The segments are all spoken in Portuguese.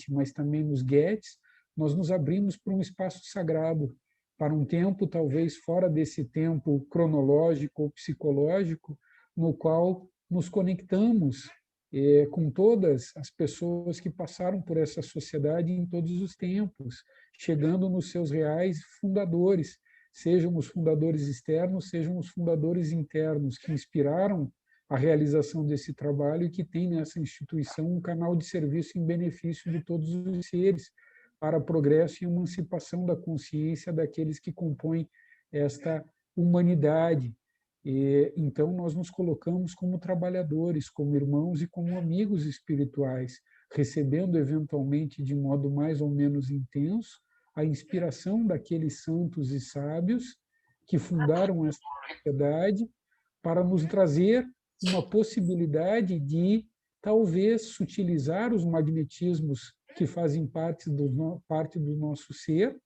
mas também nos guetes, nós nos abrimos para um espaço sagrado, para um tempo talvez fora desse tempo cronológico ou psicológico, no qual nos conectamos com todas as pessoas que passaram por essa sociedade em todos os tempos, chegando nos seus reais fundadores, sejam os fundadores externos, sejam os fundadores internos, que inspiraram a realização desse trabalho e que tem nessa instituição um canal de serviço em benefício de todos os seres, para progresso e emancipação da consciência daqueles que compõem esta humanidade. Então, nós nos colocamos como trabalhadores, como irmãos e como amigos espirituais, recebendo eventualmente de modo mais ou menos intenso a inspiração daqueles santos e sábios que fundaram essa sociedade para nos trazer uma possibilidade de talvez sutilizar os magnetismos que fazem parte do nosso ser,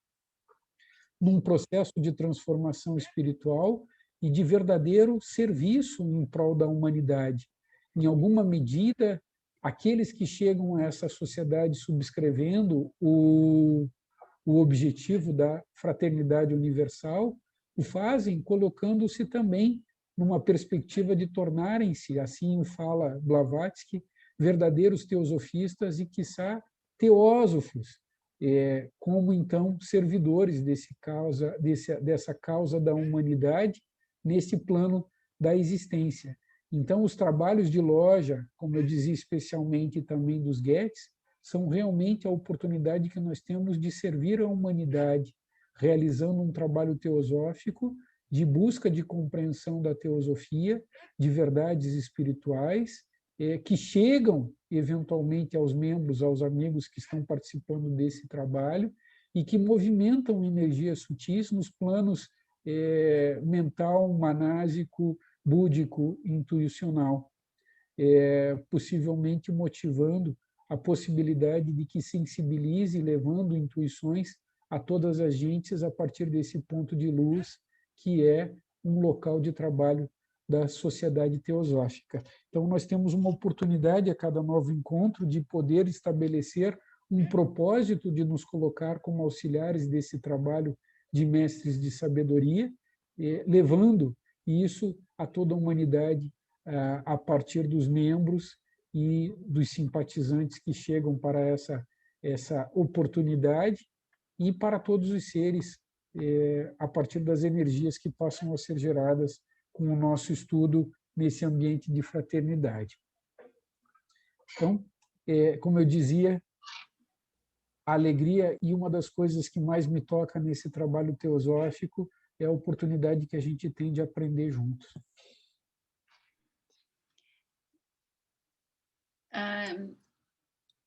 num processo de transformação espiritual e de verdadeiro serviço em prol da humanidade. Em alguma medida, aqueles que chegam a essa sociedade subscrevendo o objetivo da fraternidade universal, o fazem colocando-se também numa perspectiva de tornarem-se, assim fala Blavatsky, verdadeiros teosofistas e, quiçá, teósofos, como, então, servidores dessa causa da humanidade nesse plano da existência. Então, os trabalhos de loja, como eu dizia especialmente também dos guetes, são realmente a oportunidade que nós temos de servir a humanidade, realizando um trabalho teosófico de busca de compreensão da teosofia, de verdades espirituais, que chegam, eventualmente, aos membros, aos amigos que estão participando desse trabalho e que movimentam energias sutis nos planos mental, manásico, búdico, intuicional, possivelmente motivando a possibilidade de que sensibilize, levando intuições a todas as gentes a partir desse ponto de luz, que é um local de trabalho da sociedade teosófica. Então, nós temos uma oportunidade a cada novo encontro de poder estabelecer um propósito de nos colocar como auxiliares desse trabalho de mestres de sabedoria, levando isso a toda a humanidade a partir dos membros e dos simpatizantes que chegam para essa oportunidade e para todos os seres a partir das energias que passam a ser geradas com o nosso estudo nesse ambiente de fraternidade. Então, como eu dizia, a alegria e uma das coisas que mais me toca nesse trabalho teosófico é a oportunidade que a gente tem de aprender juntos.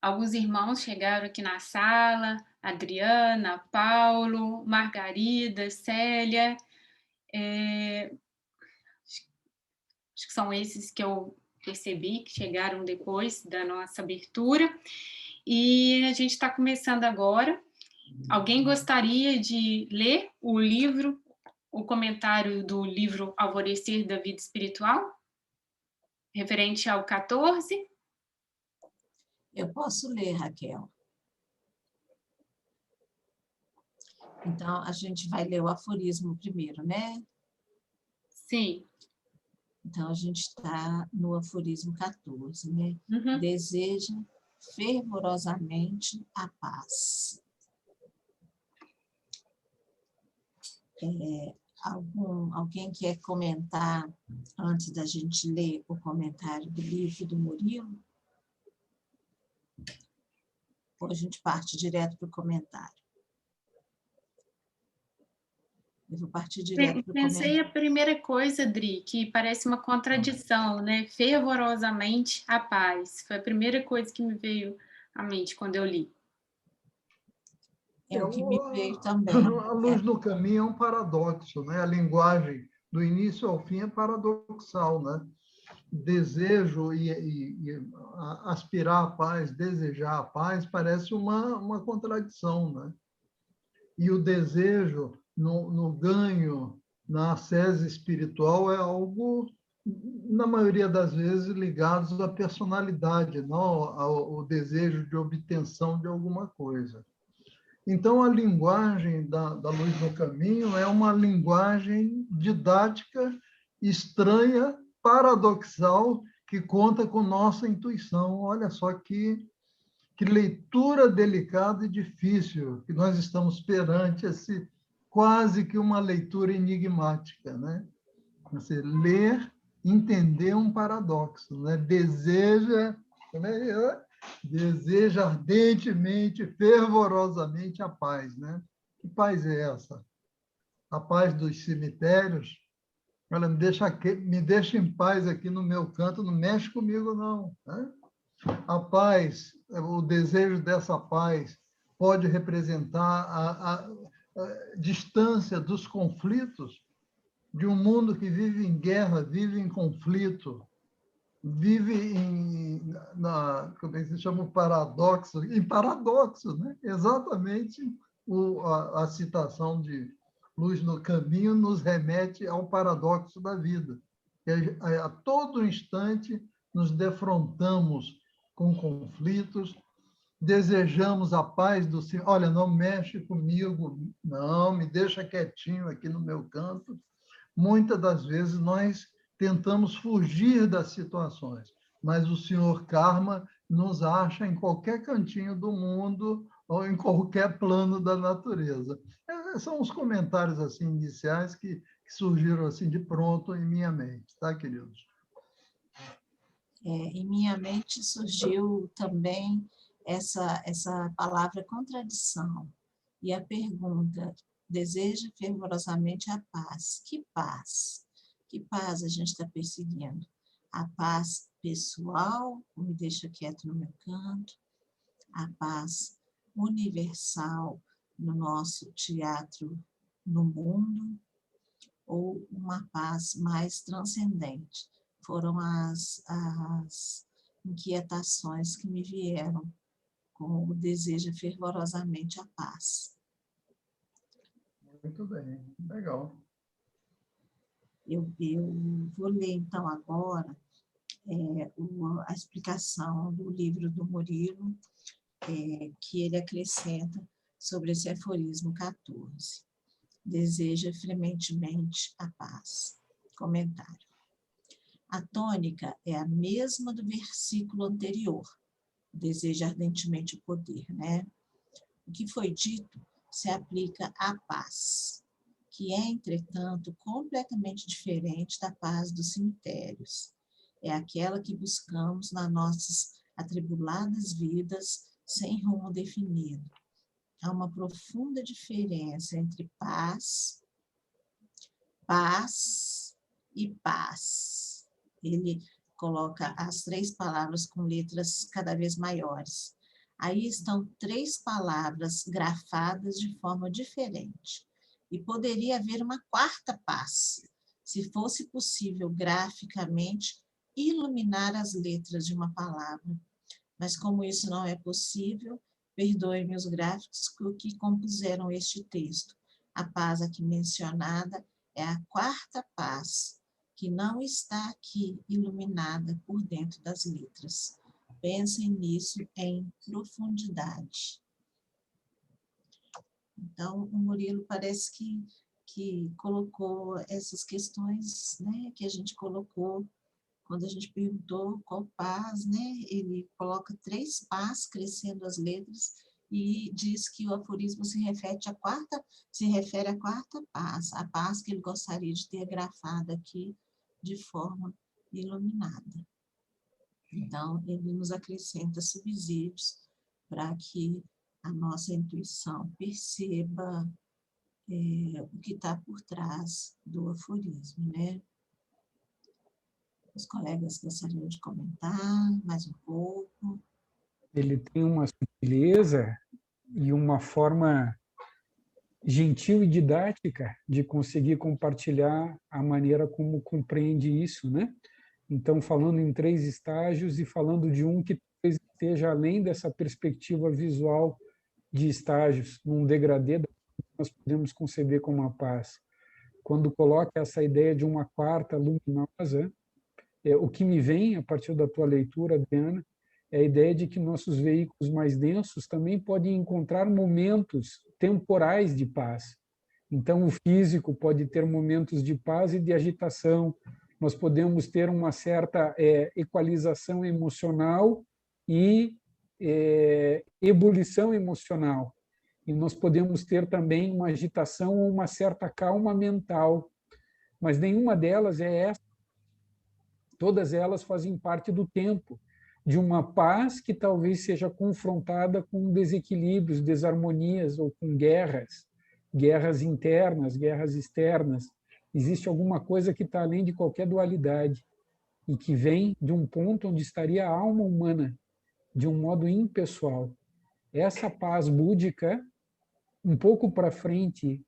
Alguns irmãos chegaram aqui na sala, Adriana, Paulo, Margarida, Célia, acho que são esses que eu percebi que chegaram depois da nossa abertura, e a gente está começando agora. Alguém gostaria de ler o livro, o comentário do livro Alvorecer da Vida Espiritual, referente ao 14? Eu posso ler, Raquel. Então, a gente vai ler o aforismo primeiro, né? Sim. Então, a gente está no aforismo 14, né? Uhum. Deseja fervorosamente a paz. Alguém quer comentar, antes da gente ler o comentário do livro do Murilo? Ou a gente parte direto para o comentário? Eu vou partir direto para o comentário. Pensei a primeira coisa, Dri, que parece uma contradição, né? Fervorosamente a paz. Foi a primeira coisa que me veio à mente quando eu li. É o que me veio também. A luz no caminho é um paradoxo, né? A linguagem do início ao fim é paradoxal, né? Desejo e aspirar a paz, desejar a paz, parece uma contradição, né? E o desejo no ganho, na ascese espiritual, é algo na maioria das vezes, ligados à personalidade, não ao desejo de obtenção de alguma coisa. Então, a linguagem da Luz no Caminho é uma linguagem didática, estranha, paradoxal, que conta com nossa intuição. Olha só que leitura delicada e difícil que nós estamos perante, quase que uma leitura enigmática, né? Você ler, entender um paradoxo, né? Deseja ardentemente, fervorosamente a paz, né? Que paz é essa? A paz dos cemitérios? Olha, me deixa em paz aqui no meu canto, não mexe comigo, não, né? A paz, o desejo dessa paz pode representar a distância dos conflitos de um mundo que vive em guerra, vive em conflito, vive como é que se chama, em paradoxo, né? Exatamente a citação de Luz no Caminho nos remete ao paradoxo da vida. A todo instante nos defrontamos com conflitos, desejamos a paz do Senhor. Olha, não mexe comigo, não, me deixa quietinho aqui no meu canto. Muitas das vezes nós tentamos fugir das situações, mas o Senhor Karma nos acha em qualquer cantinho do mundo ou em qualquer plano da natureza. São os comentários assim iniciais que surgiram assim de pronto em minha mente, tá, queridos? Em minha mente surgiu também essa palavra contradição. E a pergunta, deseja fervorosamente a paz. Que paz? Que paz a gente está perseguindo? A paz pessoal, me deixa quieto no meu canto, a paz universal no nosso teatro no mundo, ou uma paz mais transcendente? Foram as inquietações que me vieram com o desejo fervorosamente a paz. Muito bem, legal. Eu vou ler, então, agora a explicação do livro do Murilo, que ele acrescenta sobre esse aforismo 14. Deseja frementemente a paz. Comentário. A tônica é a mesma do versículo anterior, deseja ardentemente o poder, né? O que foi dito se aplica à paz, que é, entretanto, completamente diferente da paz dos cemitérios. É aquela que buscamos nas nossas atribuladas vidas sem rumo definido. Há uma profunda diferença entre paz e paz. Ele coloca as 3 palavras com letras cada vez maiores. Aí estão 3 palavras grafadas de forma diferente. E poderia haver uma 4ª paz, se fosse possível graficamente iluminar as letras de uma palavra. Mas como isso não é possível, perdoem-me os gráficos que compuseram este texto. A paz aqui mencionada é a 4ª paz, que não está aqui iluminada por dentro das letras. Pensem nisso em profundidade. Então, o Murilo parece que colocou essas questões, né, que a gente colocou quando a gente perguntou qual paz, né? Ele coloca 3 pás crescendo as letras e diz que o aforismo se refere à 4ª paz, a paz que ele gostaria de ter grafado aqui de forma iluminada. Então, ele nos acrescenta subsídios para que a nossa intuição perceba o que está por trás do aforismo, né? Os colegas gostariam de comentar mais um pouco. Ele tem uma sutileza e uma forma gentil e didática de conseguir compartilhar a maneira como compreende isso, né? Então, falando em 3 estágios e falando de um que talvez esteja além dessa perspectiva visual de estágios, num degradê que nós podemos conceber como a paz. Quando coloca essa ideia de uma 4ª luminosa, O que me vem, a partir da tua leitura, Adriana, é a ideia de que nossos veículos mais densos também podem encontrar momentos temporais de paz. Então, o físico pode ter momentos de paz e de agitação. Nós podemos ter uma certa equalização emocional e ebulição emocional. E nós podemos ter também uma agitação ou uma certa calma mental. Mas nenhuma delas é essa. Todas elas fazem parte do tempo, de uma paz que talvez seja confrontada com desequilíbrios, desarmonias ou com guerras, guerras internas, guerras externas. Existe alguma coisa que está além de qualquer dualidade e que vem de um ponto onde estaria a alma humana, de um modo impessoal. Essa paz búdica, um pouco para frente,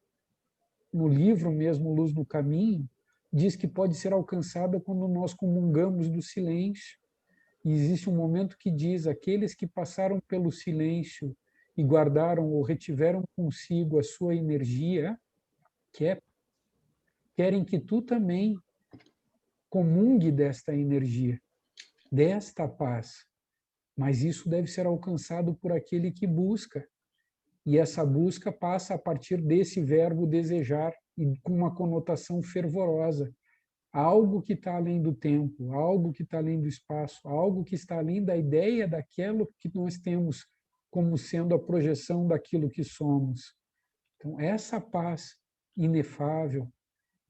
no livro mesmo, Luz no Caminho, diz que pode ser alcançada quando nós comungamos do silêncio. E existe um momento que diz: aqueles que passaram pelo silêncio e guardaram ou retiveram consigo a sua energia, querem que tu também comungue desta energia, desta paz. Mas isso deve ser alcançado por aquele que busca. E essa busca passa a partir desse verbo desejar, e com uma conotação fervorosa. Algo que está além do tempo, algo que está além do espaço, algo que está além da ideia daquilo que nós temos como sendo a projeção daquilo que somos. Então, essa paz inefável,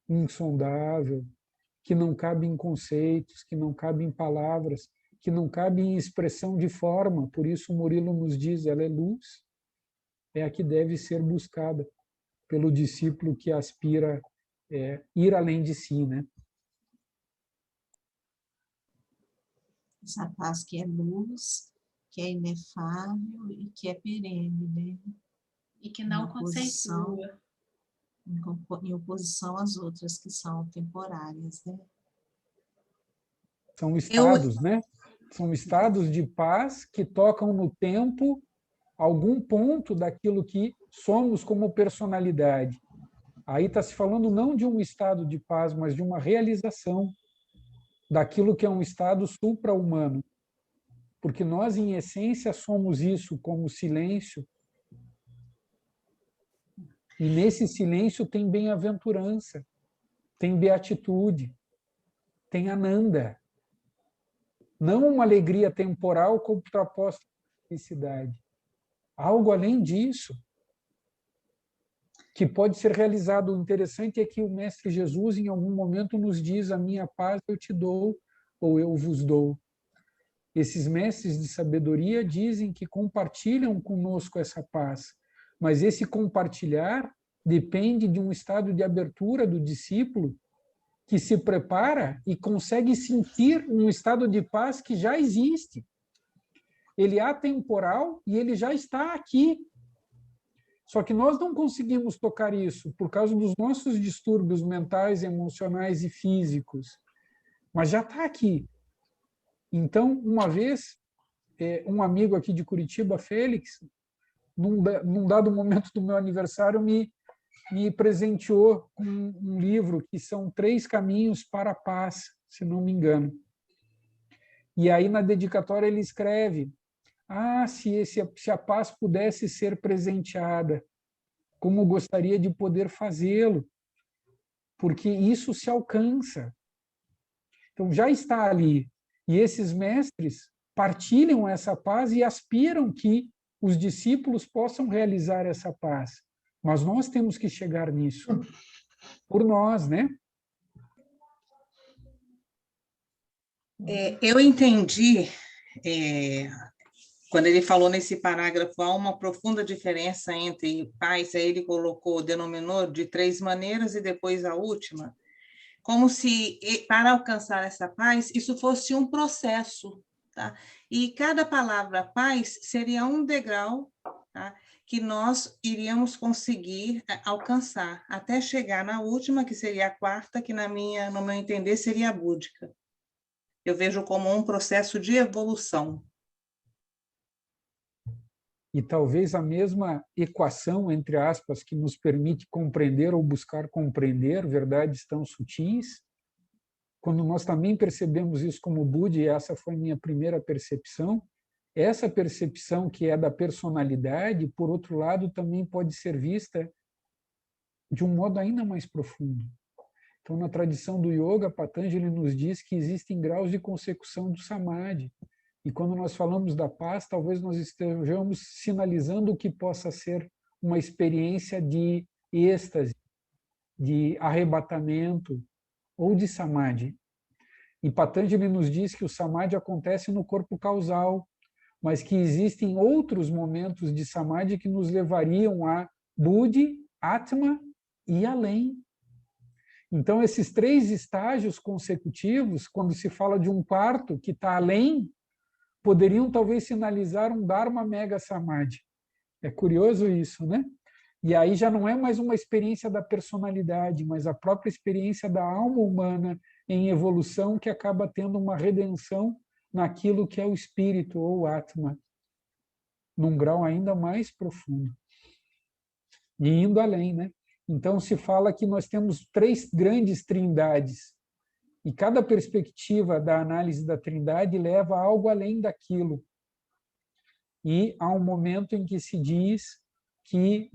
insondável, que não cabe em conceitos, que não cabe em palavras, que não cabe em expressão de forma, por isso Murilo nos diz, ela é luz, é a que deve ser buscada pelo discípulo que aspira ir além de si, né? Essa paz que é luz, que é inefável e que é perene, né? E que não conceitua. Em oposição às outras que são temporárias, né? São estados, né? São estados de paz que tocam no tempo algum ponto daquilo que somos como personalidade. Aí está se falando não de um estado de paz, mas de uma realização daquilo que é um estado supra-humano. Porque nós, em essência, somos isso como silêncio. E nesse silêncio tem bem-aventurança, tem beatitude, tem ananda. Não uma alegria temporal contraposta à felicidade. Algo além disso, que pode ser realizado. O interessante é que o Mestre Jesus, em algum momento, nos diz: a minha paz eu te dou, ou eu vos dou. Esses mestres de sabedoria dizem que compartilham conosco essa paz, mas esse compartilhar depende de um estado de abertura do discípulo que se prepara e consegue sentir um estado de paz que já existe. Ele é atemporal e ele já está aqui. Só que nós não conseguimos tocar isso por causa dos nossos distúrbios mentais, emocionais e físicos. Mas já está aqui. Então, uma vez, um amigo aqui de Curitiba, Félix, num dado momento do meu aniversário, me presenteou com um livro que são 3 caminhos para a paz, se não me engano. E aí, na dedicatória, ele escreve: se a paz pudesse ser presenteada, como gostaria de poder fazê-lo, porque isso se alcança. Então, já está ali. E esses mestres partilham essa paz e aspiram que os discípulos possam realizar essa paz. Mas nós temos que chegar nisso, por nós, né? Eu entendi, quando ele falou nesse parágrafo, há uma profunda diferença entre paz, aí ele denominou de 3 maneiras e depois a última, como se, para alcançar essa paz, isso fosse um processo, tá? E cada palavra paz seria um degrau, tá? Que nós iríamos conseguir alcançar, até chegar na última, que seria a 4ª, que no meu entender seria a búdica. Eu vejo como um processo de evolução. E talvez a mesma equação, entre aspas, que nos permite compreender ou buscar compreender verdades tão sutis, quando nós também percebemos isso como Buda, e essa foi a minha primeira percepção, essa percepção que é da personalidade, por outro lado, também pode ser vista de um modo ainda mais profundo. Então, na tradição do yoga, Patanjali nos diz que existem graus de consecução do samadhi. E quando nós falamos da paz, talvez nós estejamos sinalizando o que possa ser uma experiência de êxtase, de arrebatamento ou de samadhi. E Patanjali nos diz que o samadhi acontece no corpo causal, mas que existem outros momentos de samadhi que nos levariam a buddhi, atma e além. Então, esses 3 estágios consecutivos, quando se fala de um quarto que está além, poderiam talvez sinalizar um Dharma Mega Samadhi. É curioso isso, né? E aí já não é mais uma experiência da personalidade, mas a própria experiência da alma humana em evolução que acaba tendo uma redenção naquilo que é o espírito ou o Atma, num grau ainda mais profundo. E indo além, né? Então se fala que nós temos 3 grandes trindades, e cada perspectiva da análise da trindade leva a algo além daquilo. E há um momento em que se diz que,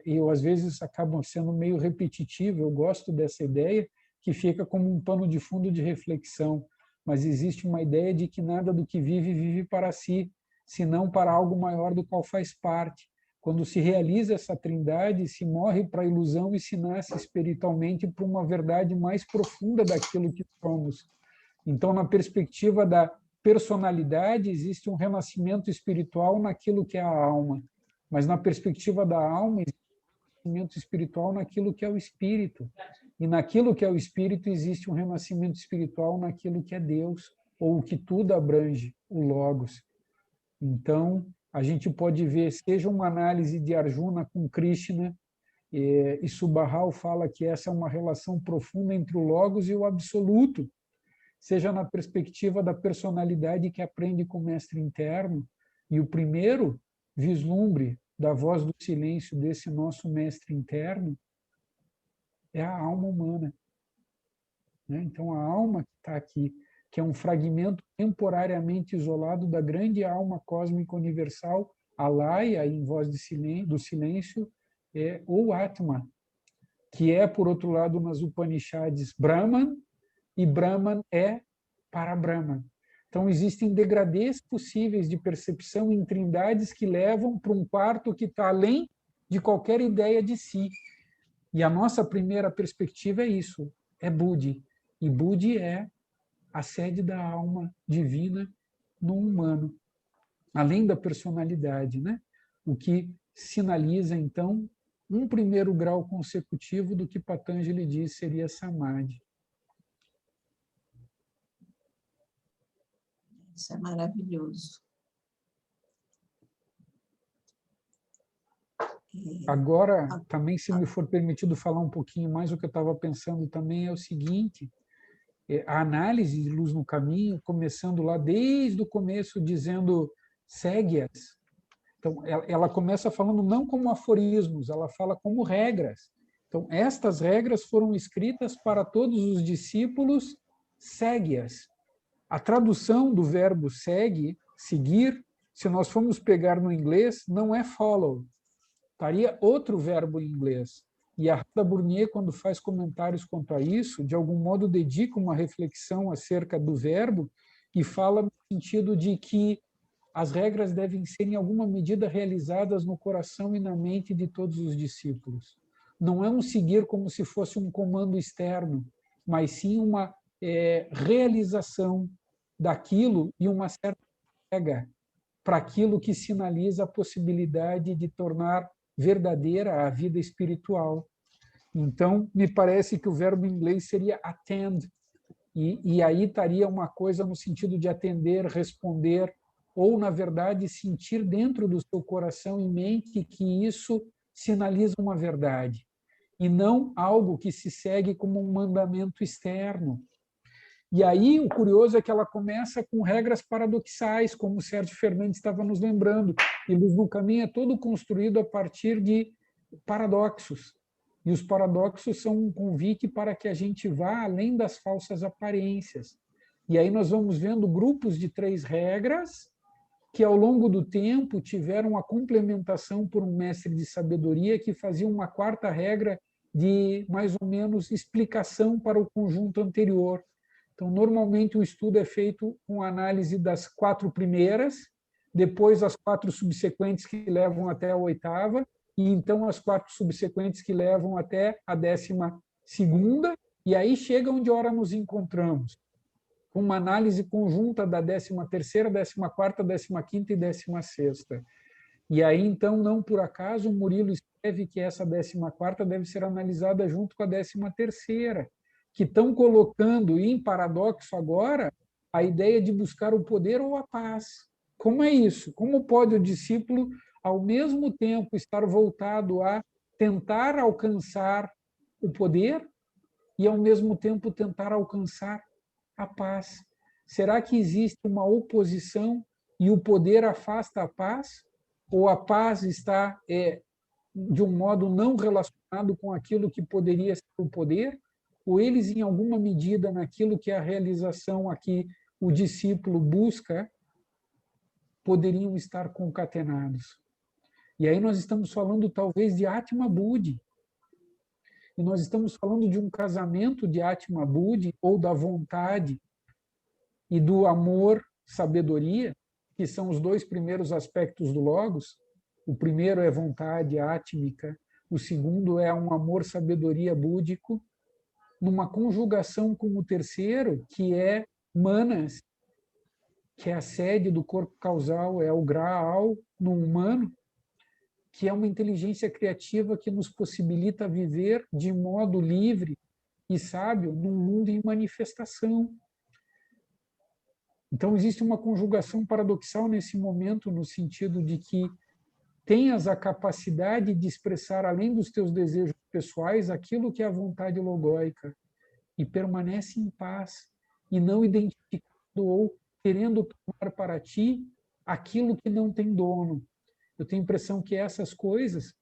eu às vezes acabo sendo meio repetitivo, eu gosto dessa ideia, que fica como um pano de fundo de reflexão, mas existe uma ideia de que nada do que vive, vive para si, senão para algo maior do qual faz parte. Quando se realiza essa trindade, se morre para a ilusão e se nasce espiritualmente para uma verdade mais profunda daquilo que somos. Então, na perspectiva da personalidade, existe um renascimento espiritual naquilo que é a alma, mas na perspectiva da alma, existe um renascimento espiritual naquilo que é o espírito. E naquilo que é o espírito existe um renascimento espiritual naquilo que é Deus, ou o que tudo abrange, o Logos. Então, a gente pode ver, seja uma análise de Arjuna com Krishna, e Subhahal fala que essa é uma relação profunda entre o Logos e o Absoluto, seja na perspectiva da personalidade que aprende com o mestre interno, e o primeiro vislumbre da voz do silêncio desse nosso mestre interno é a alma humana. Então, a alma que está aqui, que é um fragmento temporariamente isolado da grande alma cósmica universal, Alaya, em voz do silêncio, ou Atma, que é, por outro lado, nas Upanishads, Brahman, e Brahman é para Brahman. Então, existem degradês possíveis de percepção em trindades que levam para um quarto que está além de qualquer ideia de si. E a nossa primeira perspectiva é isso, é Buddhi. E Buddhi é a sede da alma divina no humano, além da personalidade, né? O que sinaliza, então, um primeiro grau consecutivo do que Patanjali diz seria Samadhi. Isso é maravilhoso. Agora, também, se me for permitido falar um pouquinho mais, o que eu estava pensando também é o seguinte, a análise de Luz no Caminho, começando lá desde o começo, dizendo segue-as. Então, ela começa falando não como aforismos, ela fala como regras. Então, estas regras foram escritas para todos os discípulos, segue-as. A tradução do verbo segue, seguir, se nós formos pegar no inglês, não é follow. Estaria outro verbo em inglês. E a Radha Burnier, quando faz comentários quanto a isso, de algum modo dedica uma reflexão acerca do verbo e fala no sentido de que as regras devem ser, em alguma medida, realizadas no coração e na mente de todos os discípulos. Não é um seguir como se fosse um comando externo, mas sim uma realização daquilo e uma certa entrega para aquilo que sinaliza a possibilidade de tornar verdadeira a vida espiritual. Então, me parece que o verbo em inglês seria attend, e aí estaria uma coisa no sentido de atender, responder, ou, na verdade, sentir dentro do seu coração e mente que isso sinaliza uma verdade, e não algo que se segue como um mandamento externo. E aí, o curioso é que ela começa com regras paradoxais, como o Sérgio Fernandes estava nos lembrando, e Luz no Caminho é todo construído a partir de paradoxos. E os paradoxos são um convite para que a gente vá além das falsas aparências. E aí nós vamos vendo grupos de 3 regras que, ao longo do tempo, tiveram a complementação por um mestre de sabedoria que fazia uma 4ª regra de, mais ou menos, explicação para o conjunto anterior. Então, normalmente, o estudo é feito com análise das 4 primeiras, depois as 4 subsequentes que levam até a 8ª, e então as 4 subsequentes que levam até a 12ª, e aí chega onde ora nos encontramos, com uma análise conjunta da 13ª, 14ª, 15ª e 16ª. E aí, então, não por acaso, o Murilo escreve que essa 14ª deve ser analisada junto com a 13ª, que estão colocando em paradoxo agora a ideia de buscar o poder ou a paz. Como é isso? Como pode o discípulo, ao mesmo tempo, estar voltado a tentar alcançar o poder e, ao mesmo tempo, tentar alcançar a paz? Será que existe uma oposição e o poder afasta a paz? Ou a paz está, de um modo, não relacionado com aquilo que poderia ser o poder? Ou eles, em alguma medida, naquilo que é a realização a que o discípulo busca, poderiam estar concatenados? E aí nós estamos falando, talvez, de Atma Buddhi. E nós estamos falando de um casamento de Atma Buddhi, ou da vontade e do amor, sabedoria, que são os 2 primeiros aspectos do Logos. O primeiro é vontade átmica, o segundo é um amor, sabedoria búdico, numa conjugação com o terceiro, que é Manas, que é a sede do corpo causal, é o Graal no humano, que é uma inteligência criativa que nos possibilita viver de modo livre e sábio num mundo em manifestação. Então, existe uma conjugação paradoxal nesse momento, no sentido de que tenhas a capacidade de expressar, além dos teus desejos pessoais, aquilo que é a vontade logóica, e permanece em paz, e não identificando ou querendo tomar para ti aquilo que não tem dono. Eu tenho a impressão que essas coisas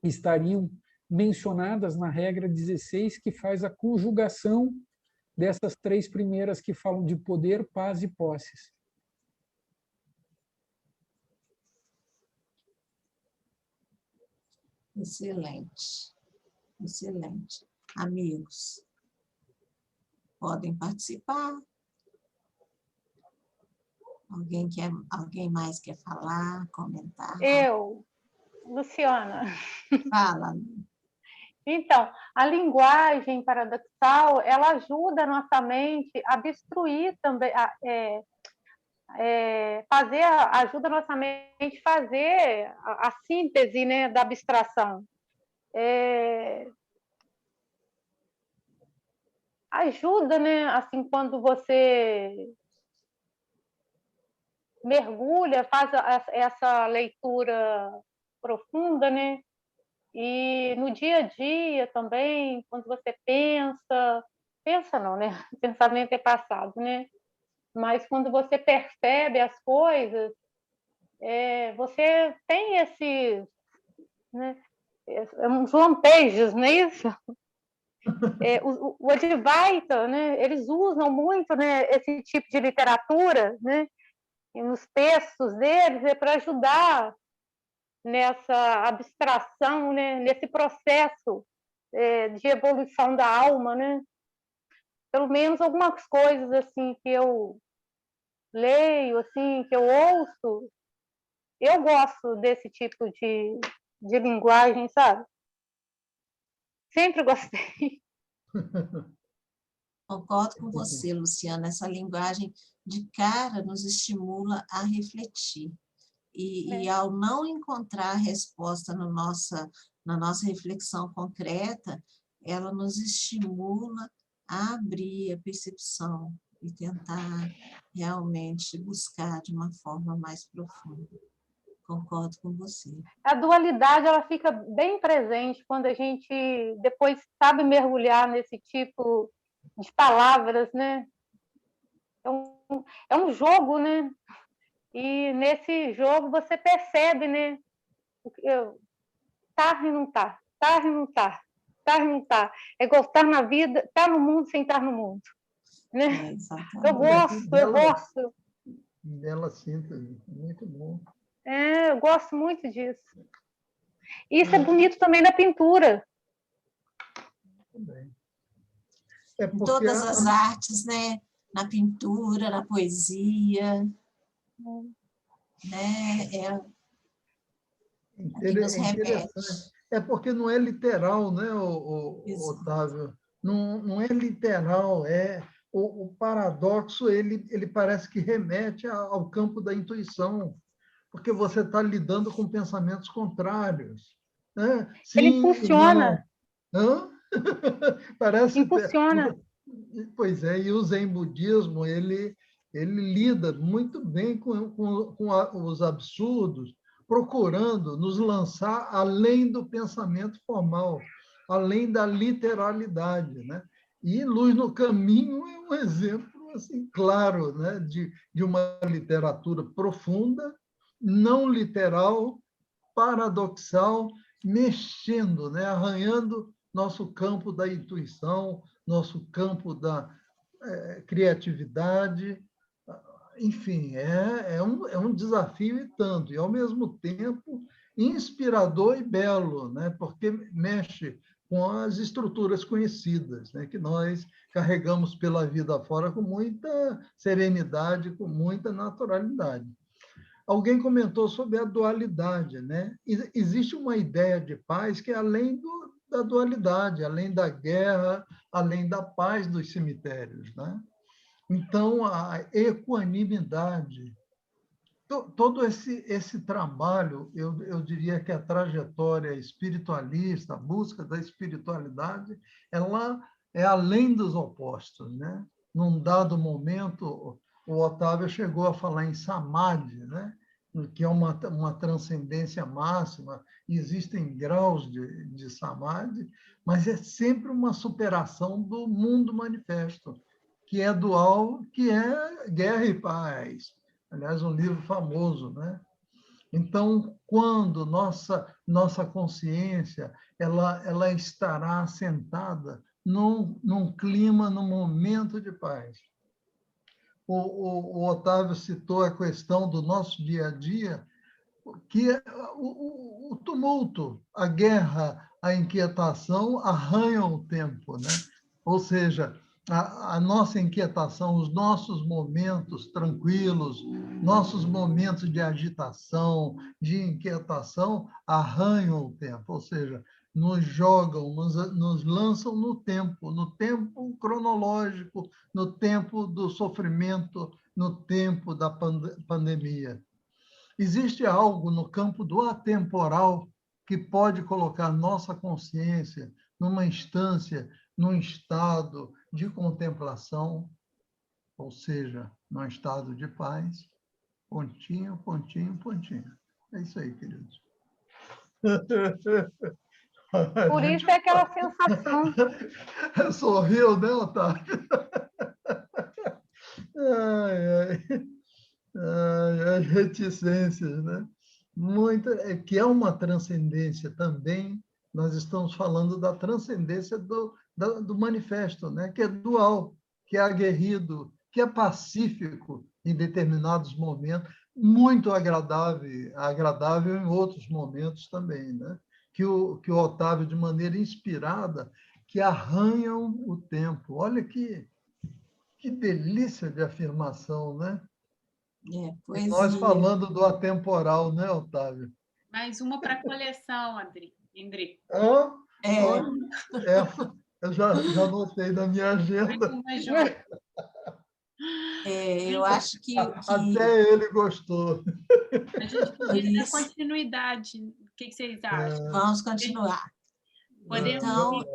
estariam mencionadas na regra 16, que faz a conjugação dessas 3 primeiras que falam de poder, paz e posses. Excelente, excelente. Amigos, podem participar. Alguém mais quer falar, comentar? Eu, Luciana. Fala. Então, a linguagem paradoxal, ela ajuda a nossa mente a destruir também, ajuda a nossa mente a fazer a síntese, né, da abstração. Ajuda, né, assim, quando você mergulha, faz essa leitura profunda, né? E no dia a dia também, quando você pensa não, né? O pensamento é passado, né? Mas quando você percebe as coisas, você tem esses, né? Uns lampejos, não é isso? O Advaita, né? Eles usam muito, né, esse tipo de literatura, né? E nos textos deles para ajudar nessa abstração, né? Nesse processo de evolução da alma, né? Pelo menos algumas coisas assim que eu leio, assim, que eu ouço, eu gosto desse tipo de linguagem, sabe? Sempre gostei. Concordo com você, Luciana. Essa linguagem de cara nos estimula a refletir. E ao não encontrar resposta na nossa reflexão concreta, ela nos estimula a abrir a percepção e tentar realmente buscar de uma forma mais profunda. Concordo com você. A dualidade, ela fica bem presente quando a gente depois sabe mergulhar nesse tipo de palavras, né? É um jogo, né? E nesse jogo você percebe, né? Tá e não tá, tá e não tá. gostar e não estar. É gostar na vida, estar no mundo sem estar no mundo. Né? Exatamente. Eu gosto. Bela síntese, muito bom. Eu gosto muito disso. Isso é bonito também na pintura. Também. Em todas as artes, né? Na pintura, na poesia, né? Interessante. É porque não é literal, né, Otávio? Não é literal, o paradoxo, ele parece que remete ao campo da intuição, porque você está lidando com pensamentos contrários. Né? Sim, ele impulsiona. Não. Parece impulsiona. Pois é, e o Zen budismo, ele lida muito bem com os absurdos, procurando nos lançar além do pensamento formal, além da literalidade, né? E Luz no Caminho é um exemplo assim, claro, né? de uma literatura profunda, não literal, paradoxal, mexendo, né? Arranhando nosso campo da intuição, nosso campo da criatividade. Enfim, é um desafio e tanto, e, ao mesmo tempo, inspirador e belo, né? Porque mexe com as estruturas conhecidas, né? Que nós carregamos pela vida fora com muita serenidade, com muita naturalidade. Alguém comentou sobre a dualidade, né? Existe uma ideia de paz que é além da dualidade, além da guerra, além da paz dos cemitérios, né? Então, a equanimidade, todo esse trabalho, eu diria que a trajetória espiritualista, a busca da espiritualidade, ela é além dos opostos, né? Num dado momento, o Otávio chegou a falar em samadhi, né? Que é uma transcendência máxima, existem graus de samadhi, mas é sempre uma superação do mundo manifesto, que é dual, que é Guerra e Paz. Aliás, um livro famoso, né? Então, quando nossa consciência ela estará assentada num clima, num momento de paz. O Otávio citou a questão do nosso dia a dia, que é o tumulto, a guerra, a inquietação arranham o tempo, né? Ou seja, a nossa inquietação, os nossos momentos tranquilos, nossos momentos de agitação, de inquietação, arranham o tempo, ou seja, nos jogam, nos lançam no tempo cronológico, no tempo do sofrimento, no tempo da pandemia. Existe algo no campo do atemporal que pode colocar nossa consciência numa instância, num estado de contemplação, ou seja, num estado de paz. Pontinho, pontinho, pontinho. É isso aí, queridos. Por isso é aquela sensação. Sorriu, né, Otávio? Ai, ai. As reticências, né? Que é uma transcendência também. Nós estamos falando da transcendência do manifesto, né? Que é dual, que é aguerrido, que é pacífico em determinados momentos, muito agradável em outros momentos também, né? Que o Otávio, de maneira inspirada, que arranham o tempo. Olha que delícia de afirmação, né? Poesia. Nós falando do atemporal, né, Otávio? Mais uma para a coleção, André. Eu já anotei na minha agenda. Eu acho que... Até ele gostou. A gente podia dar continuidade. O que vocês acham? Vamos continuar. Podemos...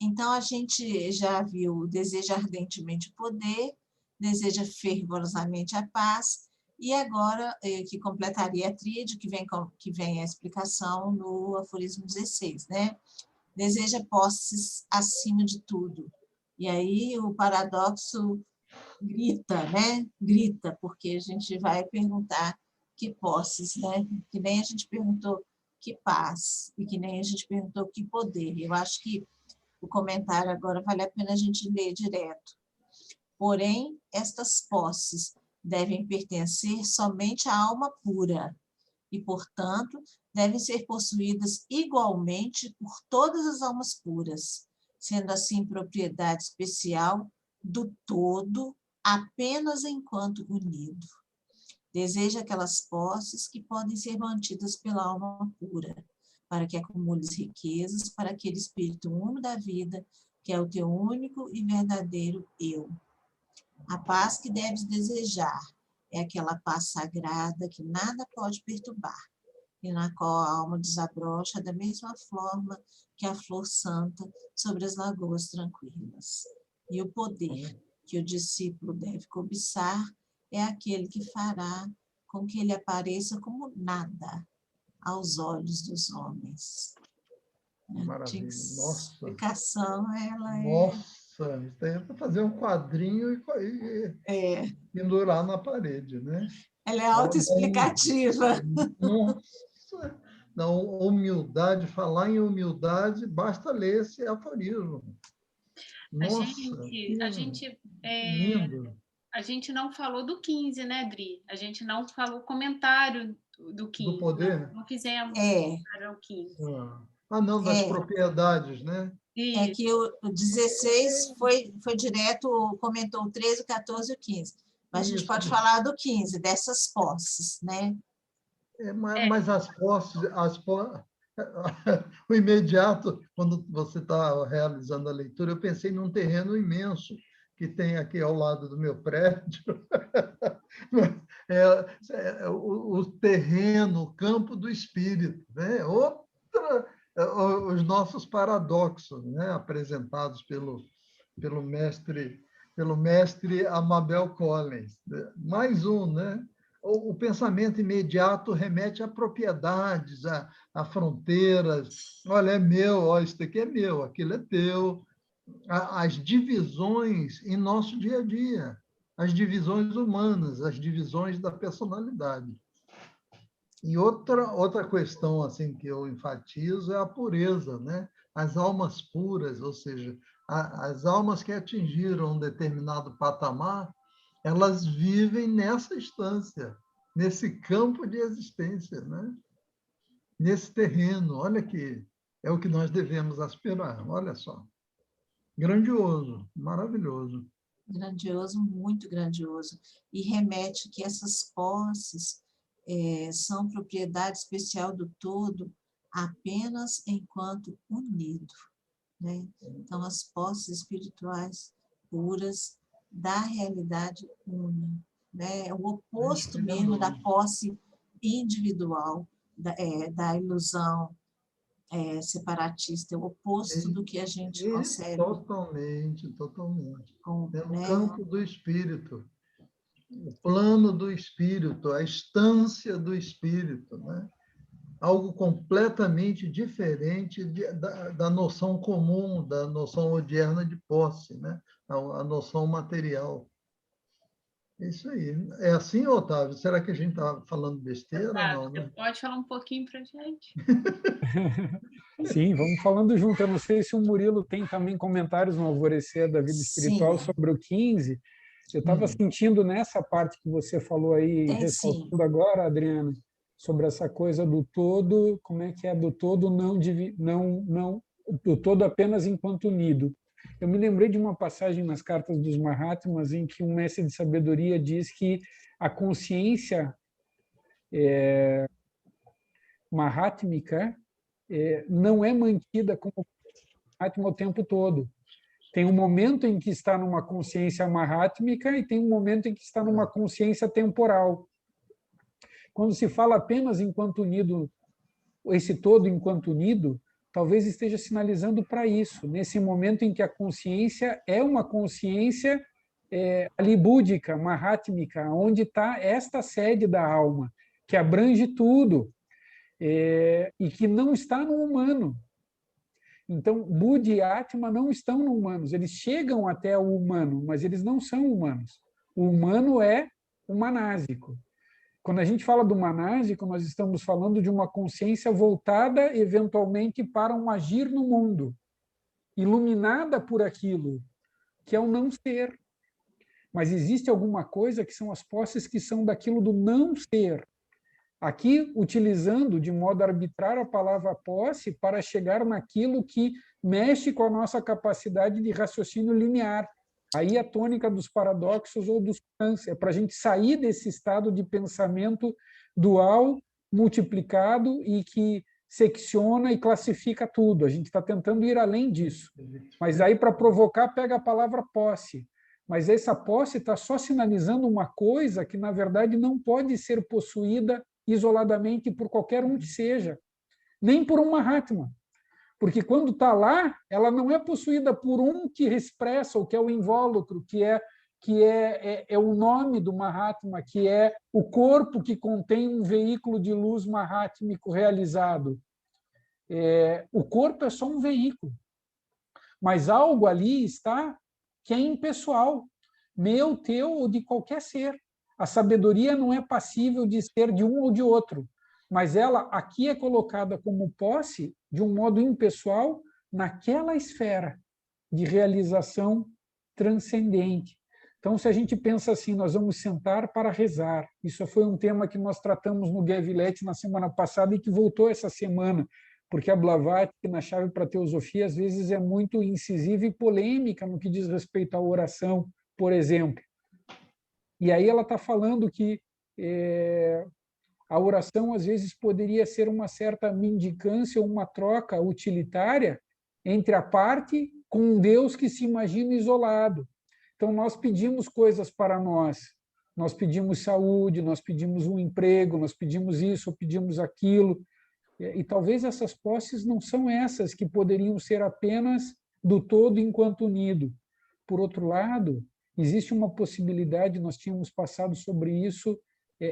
Então, a gente já viu: deseja ardentemente o poder, deseja fervorosamente a paz, e agora, que completaria a tríade, que vem a explicação no aforismo 16, né? Deseja posses acima de tudo. E aí o paradoxo grita, né? Grita, porque a gente vai perguntar que posses, né? Que nem a gente perguntou que paz, e que nem a gente perguntou que poder. Eu acho que o comentário agora vale a pena a gente ler direto. Porém, estas posses devem pertencer somente à alma pura e, portanto, devem ser possuídas igualmente por todas as almas puras, sendo assim propriedade especial do todo apenas enquanto unido. Deseja aquelas posses que podem ser mantidas pela alma pura, para que acumules riquezas para aquele espírito uno da vida, que é o teu único e verdadeiro eu. A paz que deves desejar é aquela paz sagrada que nada pode perturbar, e na qual a alma desabrocha da mesma forma que a flor santa sobre as lagoas tranquilas. E o poder que o discípulo deve cobiçar é aquele que fará com que ele apareça como nada aos olhos dos homens. Maravilha. A Nossa. explicação, ela Nossa, isso aí é para fazer um quadrinho e pendurar na parede, né? ela é autoexplicativa. Nossa, não, humildade, falar em humildade, basta ler esse aforismo. Nossa, lindo. A gente não falou do 15, né, Dri? A gente não falou o comentário do 15. Do poder? Não fizemos comentário ao 15. Não, das propriedades, né? É que o 16 foi direto, comentou o 13, o 14 e o 15. Mas a gente pode falar do 15, dessas posses, né? Mas as posses, o imediato, quando você está realizando a leitura, eu pensei num terreno imenso que tem aqui ao lado do meu prédio. O terreno, o campo do espírito, né? Os nossos paradoxos, né? Apresentados pelo mestre Amabel Collins. Mais um, né? O pensamento imediato remete a propriedades, a fronteiras. Olha, é meu, olha, isso aqui é meu, aquilo é teu. As divisões em nosso dia a dia, as divisões humanas, as divisões da personalidade. E outra questão assim que eu enfatizo é a pureza, né? As almas puras, ou seja, as almas que atingiram um determinado patamar, elas vivem nessa instância, nesse campo de existência, né? Nesse terreno. Olha que é o que nós devemos aspirar, olha só. Grandioso, maravilhoso. Grandioso, muito grandioso. E remete que essas posses são propriedade especial do todo apenas enquanto unido, né? Então, as posses espirituais puras da realidade una, né? É o oposto mesmo da posse individual, da ilusão separatista, é o oposto do que a gente concebe. Totalmente. É no campo do espírito, o plano do espírito, a instância do espírito, né? Algo completamente diferente da noção comum, da noção odierna de posse, né? A noção material. É isso aí. É assim, Otávio? Será que a gente está falando besteira? Não, né? Você pode falar um pouquinho para a gente? Sim, vamos falando junto. Eu não sei se o Murilo tem também comentários no Alvorecer da Vida Espiritual sobre o 15. Eu estava sentindo nessa parte que você falou aí, ressaltando agora, Adriana, sobre essa coisa do todo, como é que é do todo do todo apenas enquanto unido. Eu me lembrei de uma passagem nas cartas dos Mahatmas em que um mestre de sabedoria diz que a consciência mahátmica não é mantida como Mahatma o tempo todo. Tem um momento em que está numa consciência mahátmica e tem um momento em que está numa consciência temporal. Quando se fala apenas enquanto unido, esse todo enquanto unido, talvez esteja sinalizando para isso, nesse momento em que a consciência é uma consciência ali búdica, mahátmica, onde está esta sede da alma, que abrange tudo, e que não está no humano. Então, Buddha e Atma não estão no humanos, eles chegam até o humano, mas eles não são humanos. O humano é humanásico. Quando a gente fala do manásico, nós estamos falando de uma consciência voltada, eventualmente, para um agir no mundo, iluminada por aquilo, que é o não ser. Mas existe alguma coisa que são as posses que são daquilo do não ser. Aqui, utilizando de modo arbitrário a palavra posse para chegar naquilo que mexe com a nossa capacidade de raciocínio linear. Aí a tônica dos paradoxos ou dos trans, é para a gente sair desse estado de pensamento dual, multiplicado e que secciona e classifica tudo. A gente está tentando ir além disso. Mas aí, para provocar, pega a palavra posse. Mas essa posse está só sinalizando uma coisa que, na verdade, não pode ser possuída isoladamente por qualquer um que seja, nem por um Mahatma. Porque quando está lá, ela não é possuída por um que expressa, ou que é o invólucro, que é o nome do Mahatma, que é o corpo que contém um veículo de luz mahátmico realizado. O corpo é só um veículo. Mas algo ali está que é impessoal, meu, teu ou de qualquer ser. A sabedoria não é passível de ser de um ou de outro, mas ela aqui é colocada como posse de um modo impessoal naquela esfera de realização transcendente. Então, se a gente pensa assim, nós vamos sentar para rezar. Isso foi um tema que nós tratamos no Gevilete na semana passada e que voltou essa semana, porque a Blavatsky, na Chave para a Teosofia, às vezes é muito incisiva e polêmica no que diz respeito à oração, por exemplo. E aí ela está falando que a oração, às vezes, poderia ser uma certa mendicância ou uma troca utilitária entre a parte com um Deus que se imagina isolado. Então, nós pedimos coisas para nós pedimos saúde, nós pedimos um emprego, nós pedimos isso, pedimos aquilo, e talvez essas posses não são essas que poderiam ser apenas do todo enquanto unido. Por outro lado, existe uma possibilidade, nós tínhamos passado sobre isso,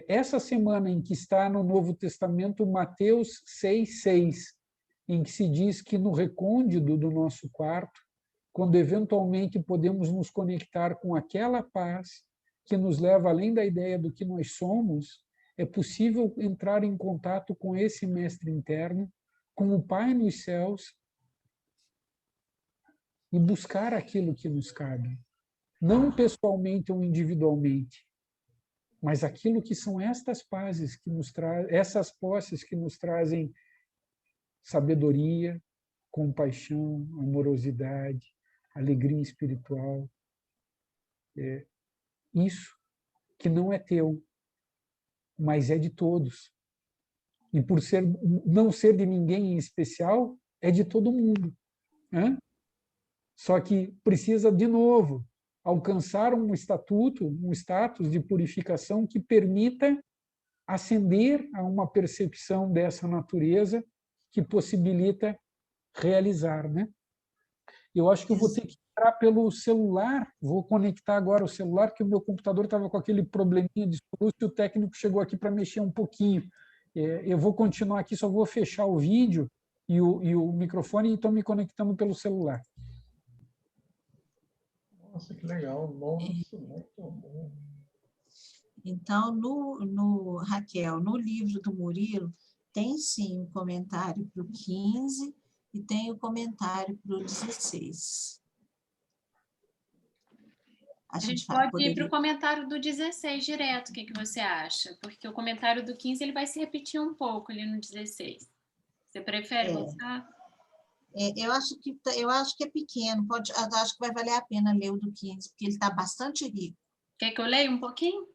essa semana em que está no Novo Testamento, Mateus 6,6, em que se diz que no recôndito do nosso quarto, quando eventualmente podemos nos conectar com aquela paz que nos leva além da ideia do que nós somos, é possível entrar em contato com esse mestre interno, com o Pai nos céus, e buscar aquilo que nos cabe. Não pessoalmente ou individualmente, mas aquilo que são estas pazes que nos trazem, essas posses que nos trazem sabedoria, compaixão, amorosidade, alegria espiritual. Isso que não é teu, mas é de todos. E por não ser de ninguém em especial, é de todo mundo. Só que precisa, de novo, alcançar um status de purificação que permita ascender a uma percepção dessa natureza que possibilita realizar, né? Eu acho que eu vou ter que entrar pelo celular, vou conectar agora o celular, que o meu computador estava com aquele probleminha de luz e o técnico chegou aqui para mexer um pouquinho. Eu vou continuar aqui, só vou fechar o vídeo e o microfone e estou me conectando pelo celular. Nossa, que legal. Nossa, muito bom. Então, Raquel, no livro do Murilo, tem sim um comentário para o 15 e tem o comentário para o 16. A gente pode ir para o comentário do 16 direto, o que você acha? Porque o comentário do 15 ele vai se repetir um pouco ali no 16. Você prefere mostrar? Eu acho que é pequeno, acho que vai valer a pena ler o do 15, porque ele está bastante rico. Quer que eu leia um pouquinho?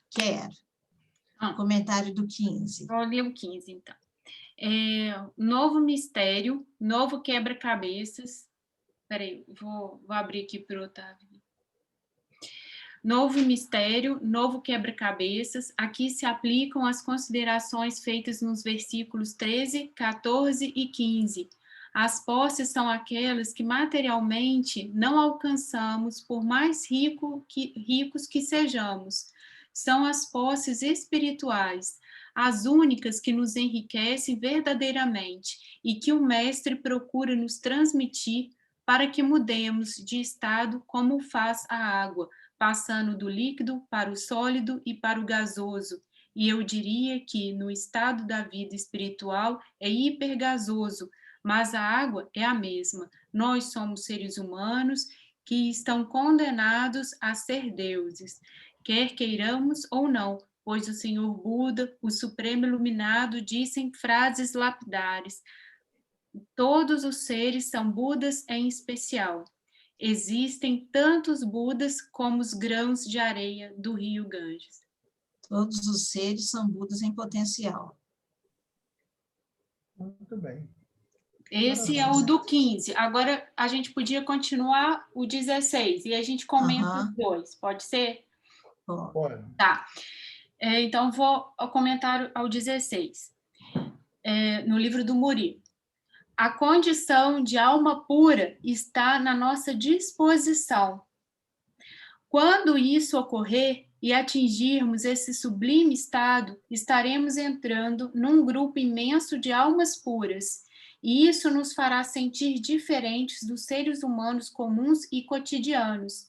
Quero. Comentário do 15. Vou ler o 15, então. Novo mistério, novo quebra-cabeças. Espera aí, vou abrir aqui para o Otávio. Novo mistério, novo quebra-cabeças. Aqui se aplicam as considerações feitas nos versículos 13, 14 e 15. As posses são aquelas que materialmente não alcançamos, por mais ricos que sejamos. São as posses espirituais, as únicas que nos enriquecem verdadeiramente e que o Mestre procura nos transmitir para que mudemos de estado como faz a água, passando do líquido para o sólido e para o gasoso, E eu diria que, no estado da vida espiritual, é hipergasoso, mas a água é a mesma. Nós somos seres humanos que estão condenados a ser deuses, quer queiramos ou não, pois o Senhor Buda, o Supremo Iluminado, disse em frases lapidares: todos os seres são Budas em especial. Existem tantos Budas como os grãos de areia do rio Ganges. Todos os seres são Budas em potencial. Muito bem. Esse é o do 15. Agora, a gente podia continuar o 16, e a gente comenta os dois, pode ser? Pode. Tá. Então, vou comentar ao 16, no livro do Murilo. A condição de alma pura está na nossa disposição. Quando isso ocorrer e atingirmos esse sublime estado, estaremos entrando num grupo imenso de almas puras, e isso nos fará sentir diferentes dos seres humanos comuns e cotidianos.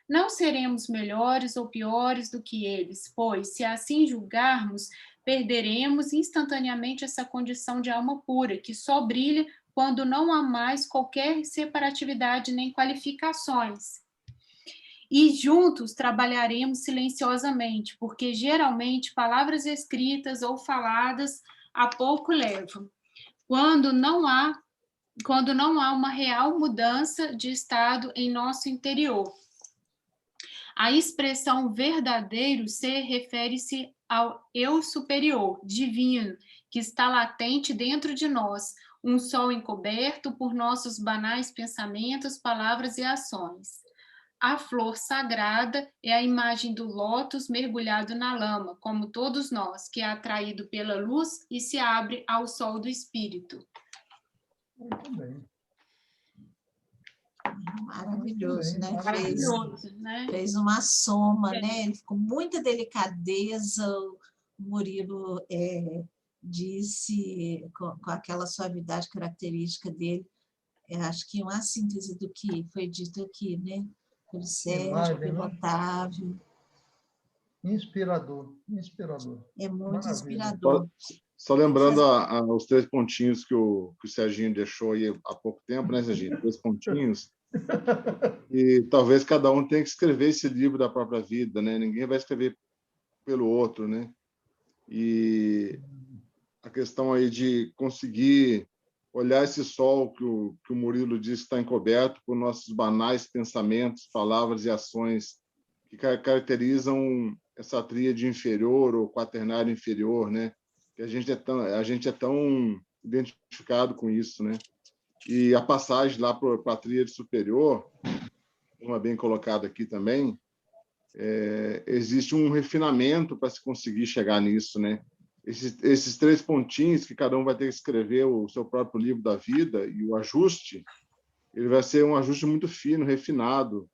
Não seremos melhores ou piores do que eles, pois, se assim julgarmos, perderemos instantaneamente essa condição de alma pura, que só brilha quando não há mais qualquer separatividade nem qualificações. E juntos trabalharemos silenciosamente, porque geralmente palavras escritas ou faladas a pouco levam. Quando não há uma real mudança de estado em nosso interior. A expressão verdadeiro ser refere-se ao eu superior, divino, que está latente dentro de nós, um sol encoberto por nossos banais pensamentos, palavras e ações. A flor sagrada é a imagem do lótus mergulhado na lama, como todos nós, que é atraído pela luz e se abre ao sol do espírito. Muito bem. Maravilhoso, né? Maravilhoso, né? Fez uma soma, né? Com muita delicadeza, o Murilo disse, com aquela suavidade característica dele, acho que uma síntese do que foi dito aqui, né? Pelo Sérgio, pelo Otávio. Inspirador, inspirador. É muito Maravilha. inspirador. Só lembrando os 3 pontinhos que o Serginho deixou aí há pouco tempo, né, Serginho? 3 pontinhos. E talvez cada um tenha que escrever esse livro da própria vida, né? Ninguém vai escrever pelo outro, né? E a questão aí de conseguir olhar esse sol que o Murilo diz que está encoberto por nossos banais pensamentos, palavras e ações que caracterizam essa tríade inferior ou quaternário inferior, né? Que a gente é tão identificado com isso, né? E a passagem lá para a tríade superior, uma bem colocada aqui também, existe um refinamento para se conseguir chegar nisso, né? Esses 3 pontinhos que cada um vai ter que escrever o seu próprio livro da vida, e o ajuste, ele vai ser um ajuste muito fino, refinado.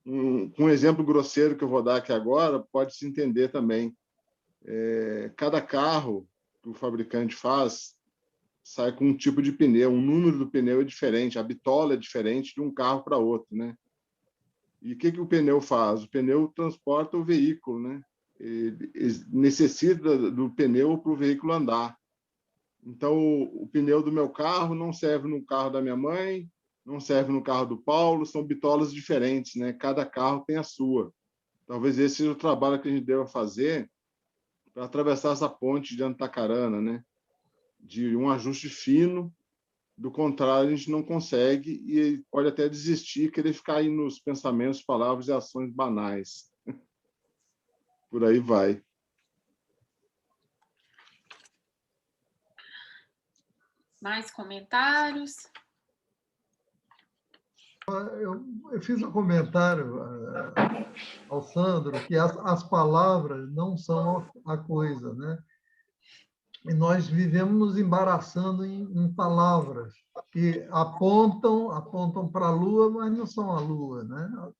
Um exemplo grosseiro que eu vou dar aqui agora pode se entender também. Cada carro que o fabricante faz sai com um tipo de pneu, um número do pneu é diferente, a bitola é diferente de um carro para outro, né? E o que o pneu faz? O pneu transporta o veículo, né? Ele necessita do pneu para o veículo andar. Então, o pneu do meu carro não serve no carro da minha mãe, não serve no carro do Paulo, são bitolas diferentes, né? Cada carro tem a sua. Talvez esse seja o trabalho que a gente deva fazer para atravessar essa ponte de Antacarana, né? De um ajuste fino, do contrário, a gente não consegue e pode até desistir, querer ficar aí nos pensamentos, palavras e ações banais. Por aí vai. Mais comentários? Eu fiz um comentário ao Sandro que as palavras não são a coisa, né? E nós vivemos nos embaraçando em palavras que apontam para a Lua, mas não são a Lua, né?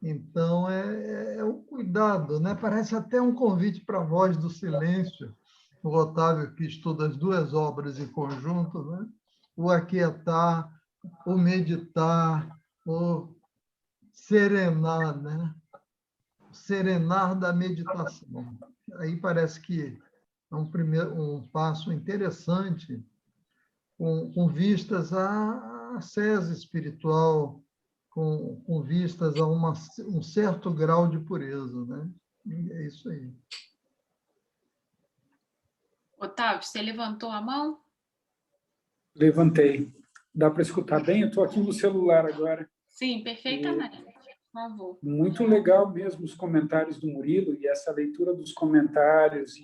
Então, é um cuidado, né? Parece até um convite para a Voz do Silêncio, o Otávio, que estuda as 2 obras em conjunto, né? O aquietar, o meditar, o serenar, né? Serenar da meditação. aí parece que é um passo interessante com vistas à ascese espiritual, com vistas a um certo grau de pureza, né? E é isso aí. Otávio, você levantou a mão? Levantei. Dá para escutar bem? Eu estou aqui no celular agora. Sim, perfeitamente. Por favor. Muito legal mesmo os comentários do Murilo, e essa leitura dos comentários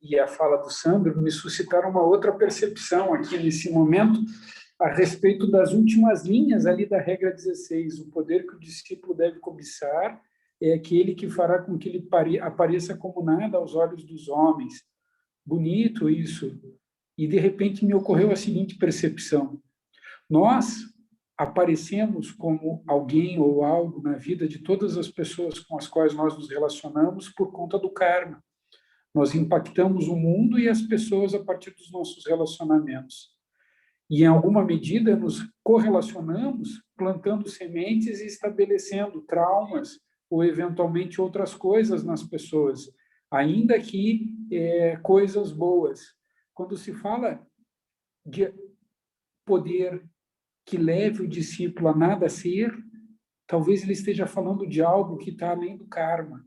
e a fala do Sandro me suscitaram uma outra percepção aqui nesse momento a respeito das últimas linhas ali da regra 16. O poder que o discípulo deve cobiçar é aquele que fará com que ele apareça como nada aos olhos dos homens. Bonito isso. E, de repente, me ocorreu a seguinte percepção. Nós aparecemos como alguém ou algo na vida de todas as pessoas com as quais nós nos relacionamos por conta do karma. Nós impactamos o mundo e as pessoas a partir dos nossos relacionamentos. E, em alguma medida, nos correlacionamos plantando sementes e estabelecendo traumas ou, eventualmente, outras coisas nas pessoas, ainda que coisas boas. Quando se fala de poder que leve o discípulo a nada ser, talvez ele esteja falando de algo que está além do karma,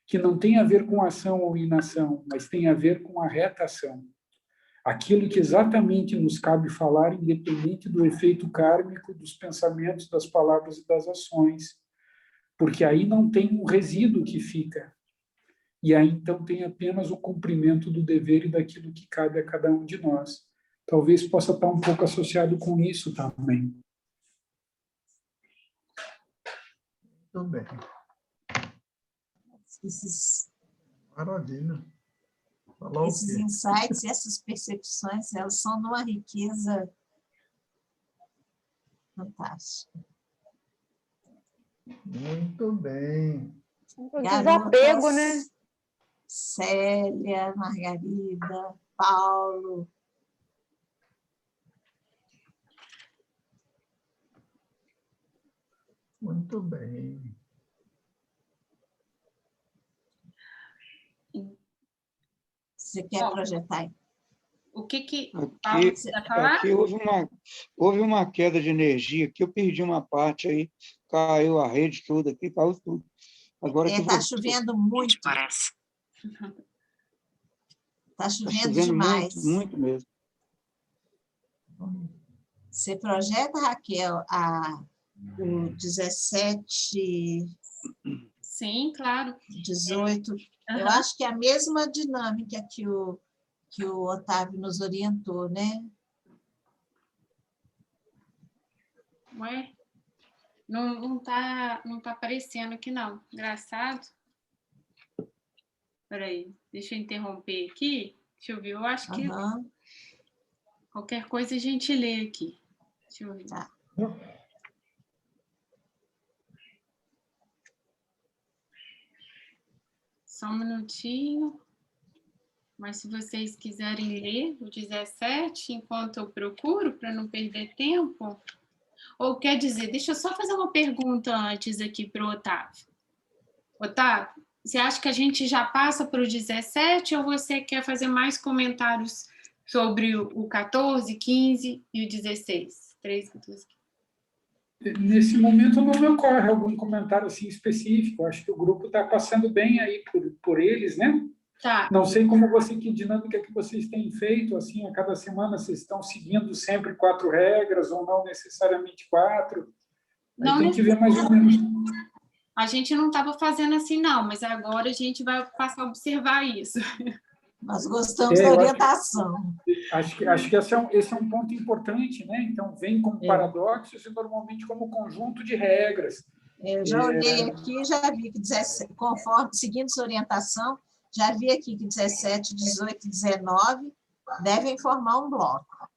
que não tem a ver com ação ou inação, mas tem a ver com a reta ação. Aquilo que exatamente nos cabe falar, independente do efeito kármico dos pensamentos, das palavras e das ações, porque aí não tem um resíduo que fica. E aí, então, tem apenas o cumprimento do dever e daquilo que cabe a cada um de nós. Talvez possa estar um pouco associado com isso também. Muito bem. Maravilha. Esses insights, essas percepções, elas são de uma riqueza fantástica. Muito bem. O desapego, né? Célia, Margarida, Paulo. Muito bem. Você quer projetar aí? O que Aqui, você vai falar? aqui houve uma queda de energia, que eu perdi uma parte aí, caiu a rede toda aqui, caiu tudo. Agora Está chovendo muito. Parece. Está chovendo demais. Muito, muito mesmo. Você projeta, Raquel, o 17... Sim, claro. 18. Eu acho que é a mesma dinâmica que o Otávio nos orientou, né? Ué? Não tá aparecendo aqui, não. Engraçado. Espera aí, deixa eu interromper aqui. Deixa eu ver, eu acho que qualquer coisa a gente lê aqui. Deixa eu ver. Tá. Só um minutinho. Mas se vocês quiserem ler o 17, enquanto eu procuro, para não perder tempo. Ou quer dizer, deixa eu só fazer uma pergunta antes aqui para o Otávio. Otávio, você acha que a gente já passa para o 17 ou você quer fazer mais comentários sobre o 14, 15 e o 16? 13, 14, 15. Nesse momento não me ocorre algum comentário assim específico. Acho que o grupo está passando bem aí por eles, né? Tá. Não sei que dinâmica que vocês têm feito, assim, a cada semana vocês estão seguindo sempre 4 regras ou não necessariamente 4? Não tem que ver mais ou menos. A gente não estava fazendo assim, não, mas agora a gente vai passar a observar isso. Nós gostamos da orientação. Acho que esse é um ponto importante, né? Então, vem como paradoxos e normalmente como conjunto de regras. Eu já olhei aqui e já vi que, 17, conforme, seguindo essa orientação, já vi aqui que 17, 18 e 19 devem formar um bloco.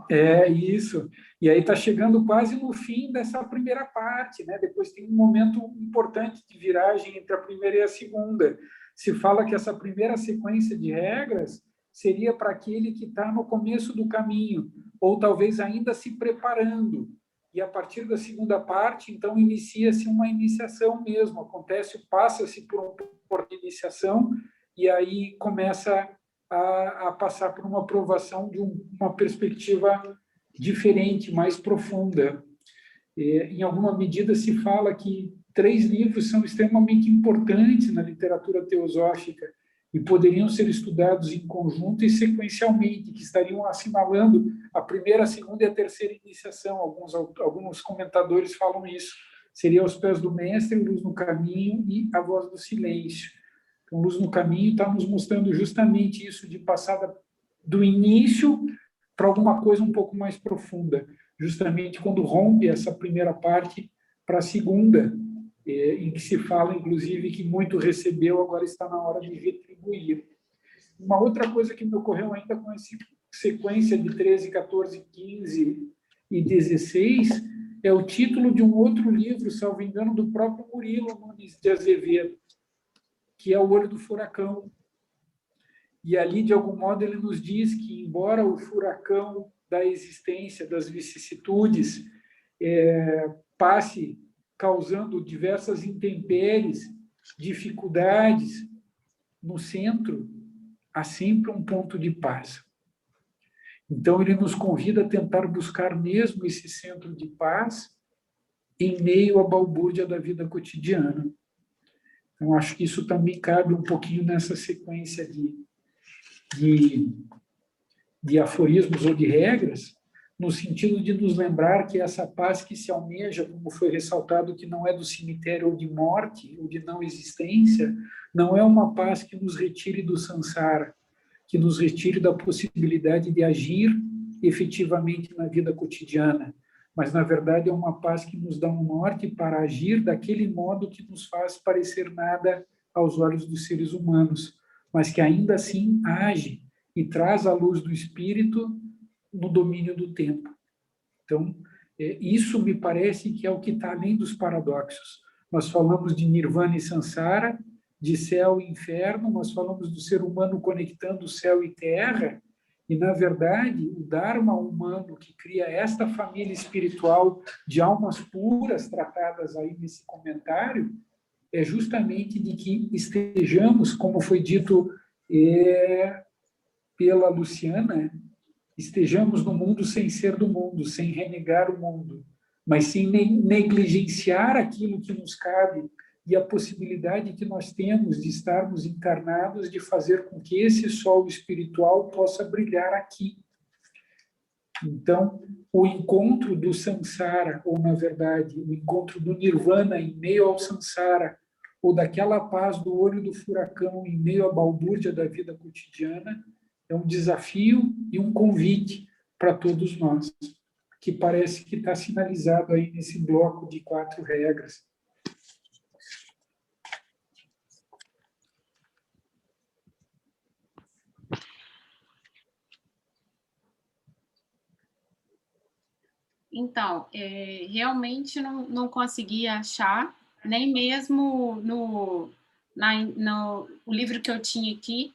É isso. E aí está chegando quase no fim dessa primeira parte, né? Depois tem um momento importante de viragem entre a primeira e a segunda. Se fala que essa primeira sequência de regras seria para aquele que está no começo do caminho, ou talvez ainda se preparando. E a partir da segunda parte, então, inicia-se uma iniciação mesmo. Passa-se por uma iniciação e aí começa a passar por uma aprovação de uma perspectiva diferente, mais profunda. Em alguma medida, se fala que 3 livros são extremamente importantes na literatura teosófica e poderiam ser estudados em conjunto e sequencialmente, que estariam assinalando a primeira, a segunda e a terceira iniciação. Alguns comentadores falam isso. Seria Aos Pés do Mestre, Luz no Caminho e A Voz do Silêncio. Então, Luz no Caminho está nos mostrando justamente isso, de passada do início para alguma coisa um pouco mais profunda, justamente quando rompe essa primeira parte para a segunda, em que se fala, inclusive, que muito recebeu, agora está na hora de retribuir. Uma outra coisa que me ocorreu ainda com essa sequência de 13, 14, 15 e 16 é o título de um outro livro, salvo engano, do próprio Murilo Nunes de Azevedo, que é O Olho do Furacão. E ali, de algum modo, ele nos diz que, embora o furacão da existência, das vicissitudes, passe causando diversas intempéries, dificuldades, no centro há sempre um ponto de paz. Então, ele nos convida a tentar buscar mesmo esse centro de paz em meio à balbúrdia da vida cotidiana. Então, acho que isso também cabe um pouquinho nessa sequência de aforismos ou de regras, no sentido de nos lembrar que essa paz que se almeja, como foi ressaltado, que não é do cemitério ou de morte, ou de não existência, não é uma paz que nos retire do samsara, que nos retire da possibilidade de agir efetivamente na vida cotidiana, mas, na verdade, é uma paz que nos dá um norte para agir daquele modo que nos faz parecer nada aos olhos dos seres humanos, mas que ainda assim age e traz a luz do espírito no domínio do tempo. Então, isso me parece que é o que está além dos paradoxos. Nós falamos de nirvana e samsara, de céu e inferno, nós falamos do ser humano conectando céu e terra, e, na verdade, o Dharma humano que cria esta família espiritual de almas puras, tratadas aí nesse comentário, é justamente de que estejamos, como foi dito pela Luciana, estejamos no mundo sem ser do mundo, sem renegar o mundo, mas sem negligenciar aquilo que nos cabe e a possibilidade que nós temos de estarmos encarnados, de fazer com que esse sol espiritual possa brilhar aqui. Então, o encontro do samsara, ou, na verdade, o encontro do nirvana em meio ao samsara, ou daquela paz do olho do furacão em meio à balbúrdia da vida cotidiana, é um desafio e um convite para todos nós, que parece que está sinalizado aí nesse bloco de 4 regras. Então, realmente não consegui achar, nem mesmo no livro que eu tinha aqui,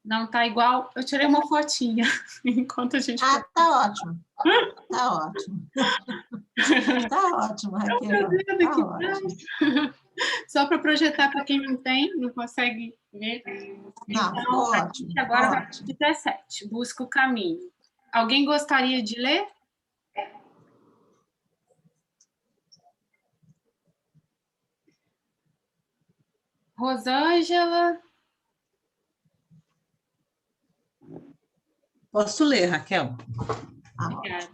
não está igual. Eu tirei uma fotinha enquanto a gente... tá ótimo. Tá ótimo. Tá ótimo, Raquel. Tá ótimo. Só para projetar para quem não consegue ver. Não, então, ótimo. Agora vai ótimo. para 17, busca o caminho. Alguém gostaria de ler? Rosângela. Posso ler, Raquel?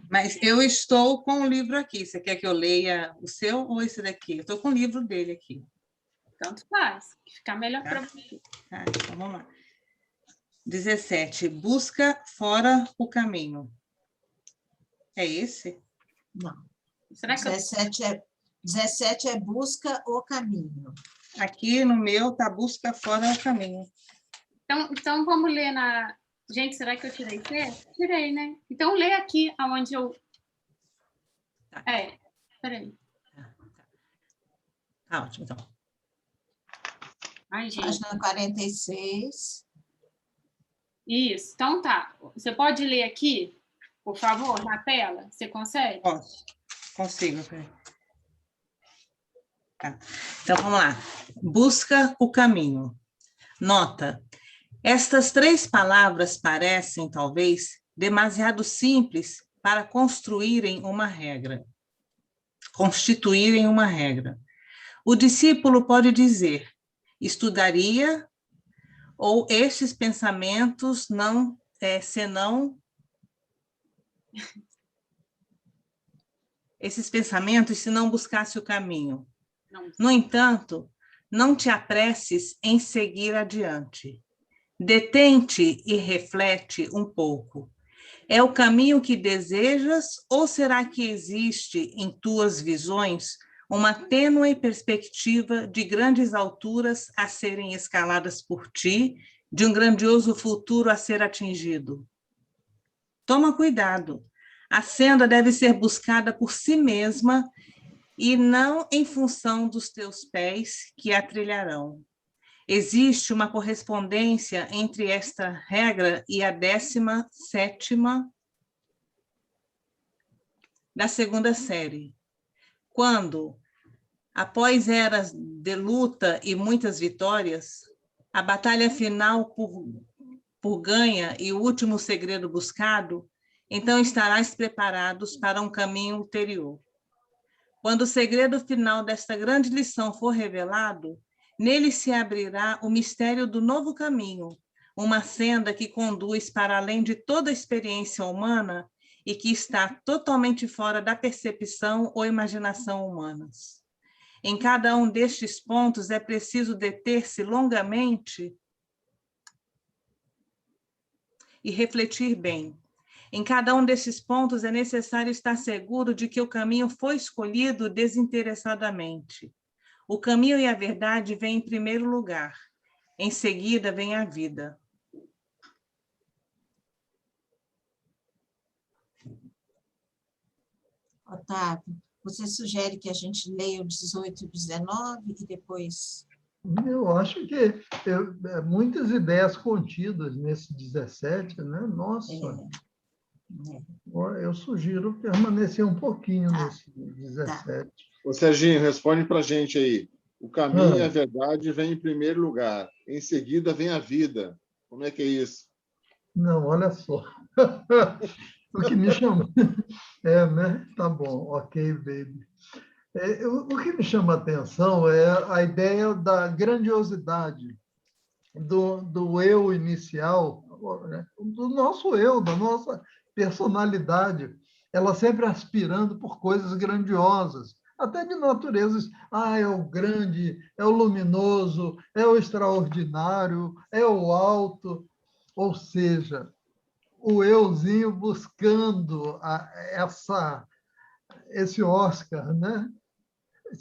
Mas eu estou com o livro aqui. Você quer que eu leia o seu ou esse daqui? Eu estou com o livro dele aqui. Tanto faz, que ficar melhor para você. Então vamos lá. 17. Busca fora o caminho. É esse? Não. Será que 17 é busca o caminho. Aqui no meu está busca fora o caminho. Então vamos ler na... Gente, será que eu tirei certo? Tirei, né? Então lê aqui aonde eu... Tá. Peraí. Tá ótimo, então. Ai, gente. Página 46. Isso, então tá. Você pode ler aqui, por favor, na tela? Você consegue? Posso. Consigo. Tá. Então, vamos lá. Busca o caminho. Nota: estas 3 palavras parecem, talvez, demasiado simples para constituírem uma regra. O discípulo pode dizer: estudaria, ou estes pensamentos se não buscasse o caminho. No entanto, não te apresses em seguir adiante. Detente e reflete um pouco. É o caminho que desejas, ou será que existe em tuas visões uma tênue perspectiva de grandes alturas a serem escaladas por ti, de um grandioso futuro a ser atingido? Toma cuidado. A senda deve ser buscada por si mesma e não em função dos teus pés que a trilharão. Existe uma correspondência entre esta regra e a 17ª da 2ª série. Quando, após eras de luta e muitas vitórias, a batalha final por ganha e o último segredo buscado, então estarás preparados para um caminho ulterior. Quando o segredo final desta grande lição for revelado, nele se abrirá o mistério do novo caminho, uma senda que conduz para além de toda a experiência humana e que está totalmente fora da percepção ou imaginação humanas. Em cada um destes pontos é preciso deter-se longamente e refletir bem. Em cada um desses pontos é necessário estar seguro de que o caminho foi escolhido desinteressadamente. O caminho e a verdade vêm em primeiro lugar. Em seguida vem a vida. Otávio, você sugere que a gente leia o 18 e o 19 e depois... Eu acho que muitas ideias contidas nesse 17, né? Nossa! Eu sugiro permanecer um pouquinho nesse 17. Tá. Ô, Serginho, responde para a gente aí. O caminho e a verdade vem em primeiro lugar. Em seguida vem a vida. Como é que é isso? Não, olha só. O que me chama... né? Tá bom. Ok, baby. O que me chama a atenção é a ideia da grandiosidade do eu inicial, né? Do nosso eu, da nossa personalidade, ela sempre aspirando por coisas grandiosas, até de naturezas. É o grande, é o luminoso, é o extraordinário, é o alto. Ou seja, o euzinho buscando esse Oscar, né?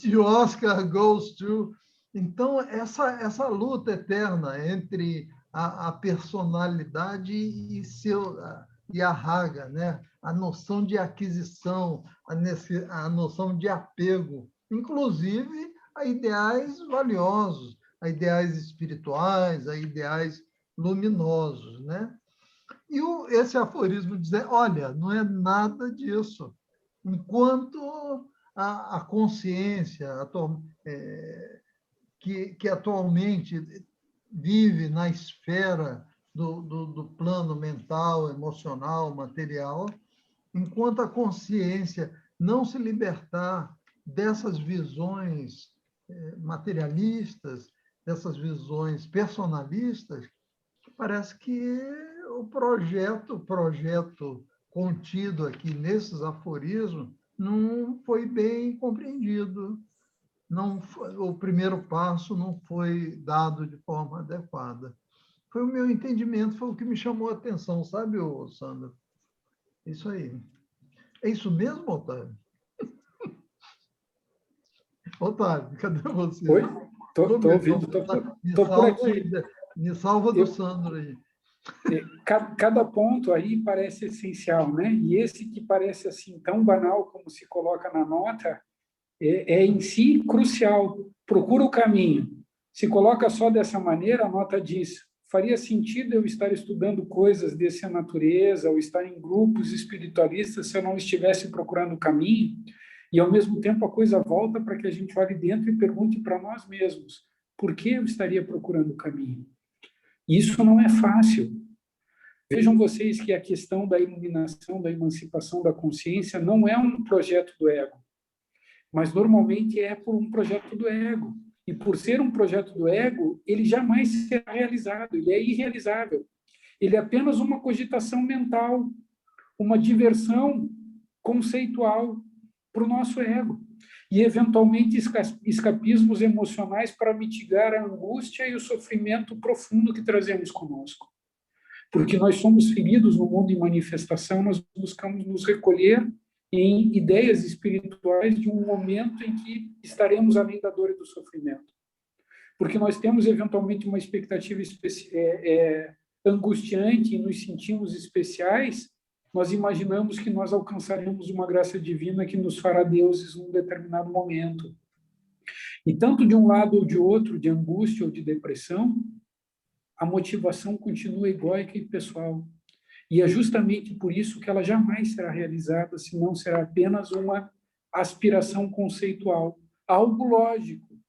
The Oscar goes to... Então, essa luta eterna entre a personalidade e a raga, né? A noção de aquisição, a noção de apego, inclusive a ideais valiosos, a ideais espirituais, a ideais luminosos, né? E esse aforismo dizer, olha, não é nada disso. Enquanto a consciência que atualmente vive na esfera do plano mental, emocional, material, enquanto a consciência não se libertar dessas visões materialistas, dessas visões personalistas, parece que o projeto contido aqui nesses aforismos não foi bem compreendido. O primeiro passo não foi dado de forma adequada. Foi o meu entendimento, foi o que me chamou a atenção, sabe, Sandra? Isso aí. É isso mesmo, Otávio? Otávio, cadê você? Oi? Estou ouvindo, estou por aqui. Me salva do Sandro aí. Cada ponto aí parece essencial, né? E esse que parece assim tão banal como se coloca na nota é em si crucial. Procura o caminho. Se coloca só dessa maneira, a nota diz: faria sentido eu estar estudando coisas dessa natureza ou estar em grupos espiritualistas se eu não estivesse procurando o caminho? E, ao mesmo tempo, a coisa volta para que a gente olhe dentro e pergunte para nós mesmos: por que eu estaria procurando o caminho? Isso não é fácil. Vejam vocês que a questão da iluminação, da emancipação da consciência não é um projeto do ego, mas normalmente é por um projeto do ego. E por ser um projeto do ego, ele jamais será realizado, ele é irrealizável. Ele é apenas uma cogitação mental, uma diversão conceitual para o nosso ego. E, eventualmente, escapismos emocionais para mitigar a angústia e o sofrimento profundo que trazemos conosco. Porque nós somos feridos no mundo em manifestação, nós buscamos nos recolher em ideias espirituais de um momento em que estaremos além da dor e do sofrimento. Porque nós temos, eventualmente, uma expectativa angustiante e nos sentimos especiais, nós imaginamos que nós alcançaremos uma graça divina que nos fará deuses num determinado momento. E tanto de um lado ou de outro, de angústia ou de depressão, a motivação continua egóica e pessoal. E é justamente por isso que ela jamais será realizada, senão será apenas uma aspiração conceitual, algo lógico,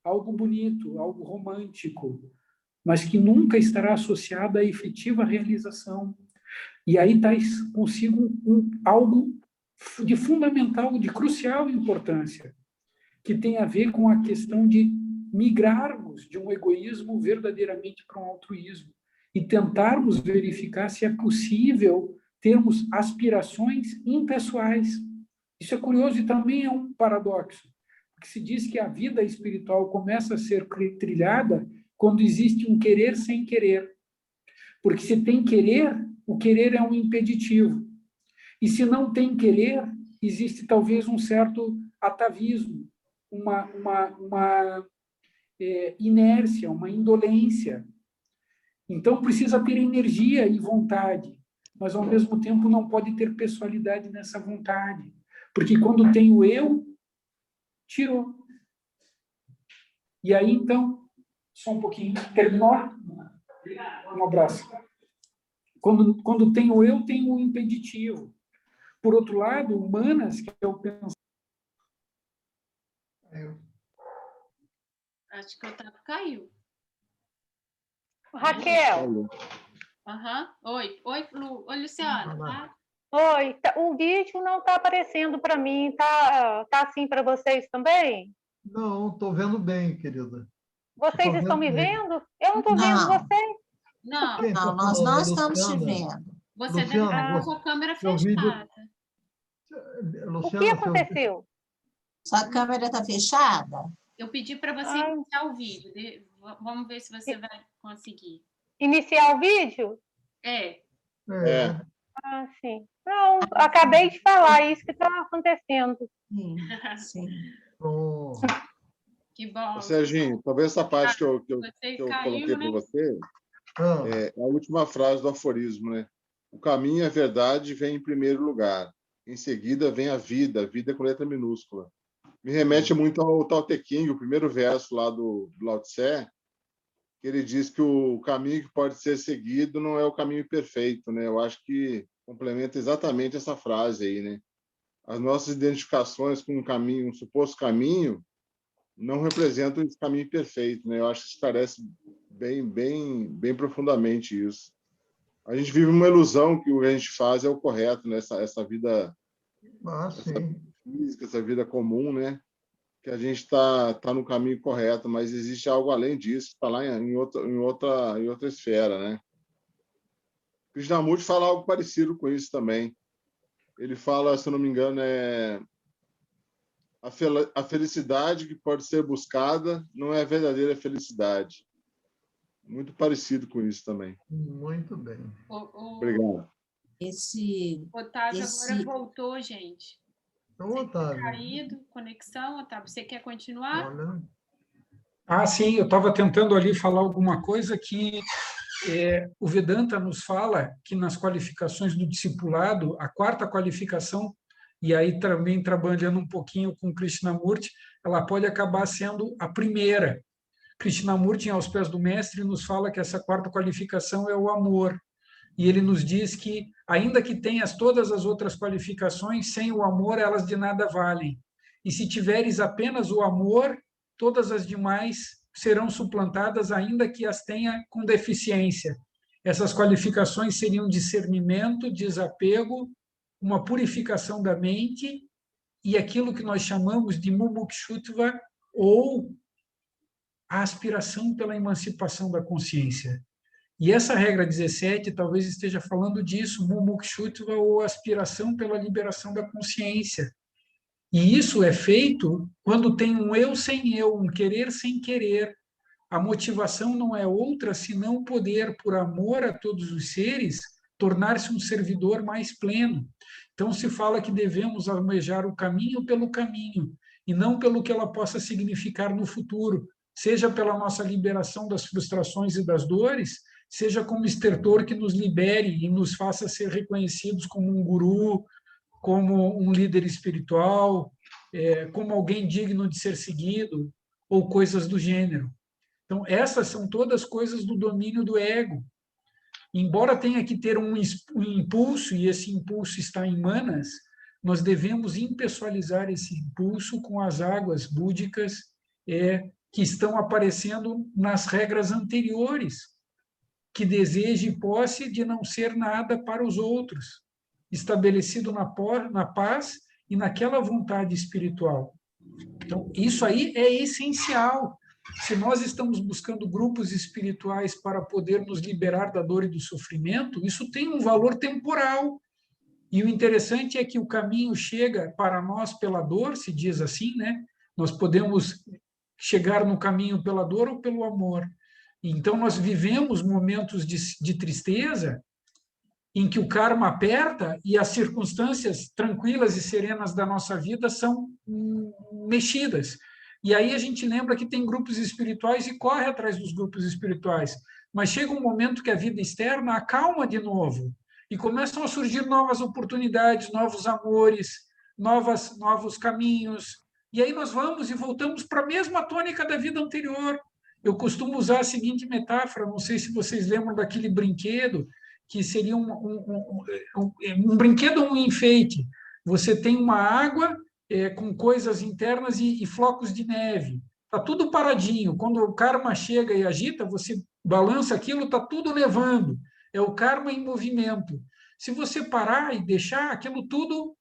algo bonito, algo romântico, mas que nunca estará associada à efetiva realização. E aí traz consigo algo de fundamental, de crucial importância, que tem a ver com a questão de migrarmos de um egoísmo verdadeiramente para um altruísmo e tentarmos verificar se é possível termos aspirações impessoais. Isso é curioso e também é um paradoxo, porque se diz que a vida espiritual começa a ser trilhada quando existe um querer sem querer. Porque se tem querer, o querer é um impeditivo. E se não tem querer, existe talvez um certo atavismo, uma inércia, uma indolência. Então, precisa ter energia e vontade, mas, ao mesmo tempo, não pode ter pessoalidade nessa vontade. Porque quando tem o eu, tirou. E aí, então, só um pouquinho, terminou? Um abraço. Quando tem o eu, tem o impeditivo. Por outro lado, humanas, que é o pensamento. Acho que o Otávio caiu. Raquel. Oi, Luciana. Tá? Oi, o vídeo não está aparecendo para mim, tá assim para vocês também? Não, estou vendo bem, querida. Vocês estão me vendo? Eu não estou vendo vocês. Não, nós não estamos te vendo. Você deve estar com a sua câmera fechada. O que aconteceu? Sua câmera está fechada? Eu pedi para você iniciar o vídeo. Vamos ver se você vai conseguir. Iniciar o vídeo? É. Ah, sim. Não, acabei de falar, isso que está acontecendo. Sim. Que bom. Serginho, talvez essa parte que eu coloquei para você é a última frase do aforismo, né? O caminho, a verdade, vem em primeiro lugar. Em seguida, vem a vida com letra minúscula. Me remete muito ao Tao Te Ching, o primeiro verso lá do Lao Tse, que ele diz que o caminho que pode ser seguido não é o caminho perfeito, né? Eu acho que complementa exatamente essa frase aí, né? As nossas identificações com um caminho, um suposto caminho, não representam esse caminho perfeito, né? Eu acho que esclarece bem profundamente isso. A gente vive uma ilusão que o que a gente faz é o correto, né? Essa vida física, essa vida comum, né? Que a gente está no caminho correto, mas existe algo além disso, está lá em outra esfera, né? Krishnamurti fala algo parecido com isso também. Ele fala, se eu não me engano, a felicidade que pode ser buscada não é a verdadeira felicidade. Muito parecido com isso também. Muito bem. Obrigado. Otávio agora voltou, gente. Otávio. Caído, conexão, Otávio. Você quer continuar? Sim, eu estava tentando ali falar alguma coisa que o Vedanta nos fala que nas qualificações do discipulado, a quarta qualificação, e aí também trabalhando um pouquinho com Krishnamurti, ela pode acabar sendo a primeira. Krishnamurti, aos pés do mestre, nos fala que essa quarta qualificação é o amor. E ele nos diz que, ainda que tenhas todas as outras qualificações, sem o amor elas de nada valem. E se tiveres apenas o amor, todas as demais serão suplantadas, ainda que as tenha com deficiência. Essas qualificações seriam discernimento, desapego, uma purificação da mente e aquilo que nós chamamos de mumukshutva, ou a aspiração pela emancipação da consciência. E essa regra 17 talvez esteja falando disso, mumukshutva, ou aspiração pela liberação da consciência. E isso é feito quando tem um eu sem eu, um querer sem querer. A motivação não é outra senão poder, por amor a todos os seres, tornar-se um servidor mais pleno. Então se fala que devemos almejar o caminho pelo caminho, e não pelo que ela possa significar no futuro, seja pela nossa liberação das frustrações e das dores, seja como estertor que nos libere e nos faça ser reconhecidos como um guru, como um líder espiritual, como alguém digno de ser seguido, ou coisas do gênero. Então, essas são todas coisas do domínio do ego. Embora tenha que ter um impulso, e esse impulso está em manas, nós devemos impessoalizar esse impulso com as águas búdicas que estão aparecendo nas regras anteriores, que deseje posse de não ser nada para os outros, estabelecido na paz e naquela vontade espiritual. Então, isso aí é essencial. Se nós estamos buscando grupos espirituais para poder nos liberar da dor e do sofrimento, isso tem um valor temporal. E o interessante é que o caminho chega para nós pela dor, se diz assim, né? Nós podemos chegar no caminho pela dor ou pelo amor. Então, nós vivemos momentos de tristeza em que o karma aperta e as circunstâncias tranquilas e serenas da nossa vida são mexidas. E aí a gente lembra que tem grupos espirituais e corre atrás dos grupos espirituais. Mas chega um momento que a vida externa acalma de novo e começam a surgir novas oportunidades, novos amores, novos caminhos. E aí nós vamos e voltamos para a mesma tônica da vida anterior. Eu costumo usar a seguinte metáfora, não sei se vocês lembram daquele brinquedo, que seria um brinquedo ou um enfeite. Você tem uma água com coisas internas e flocos de neve. Está tudo paradinho. Quando o karma chega e agita, você balança aquilo, está tudo nevando. É o karma em movimento. Se você parar e deixar, aquilo tudo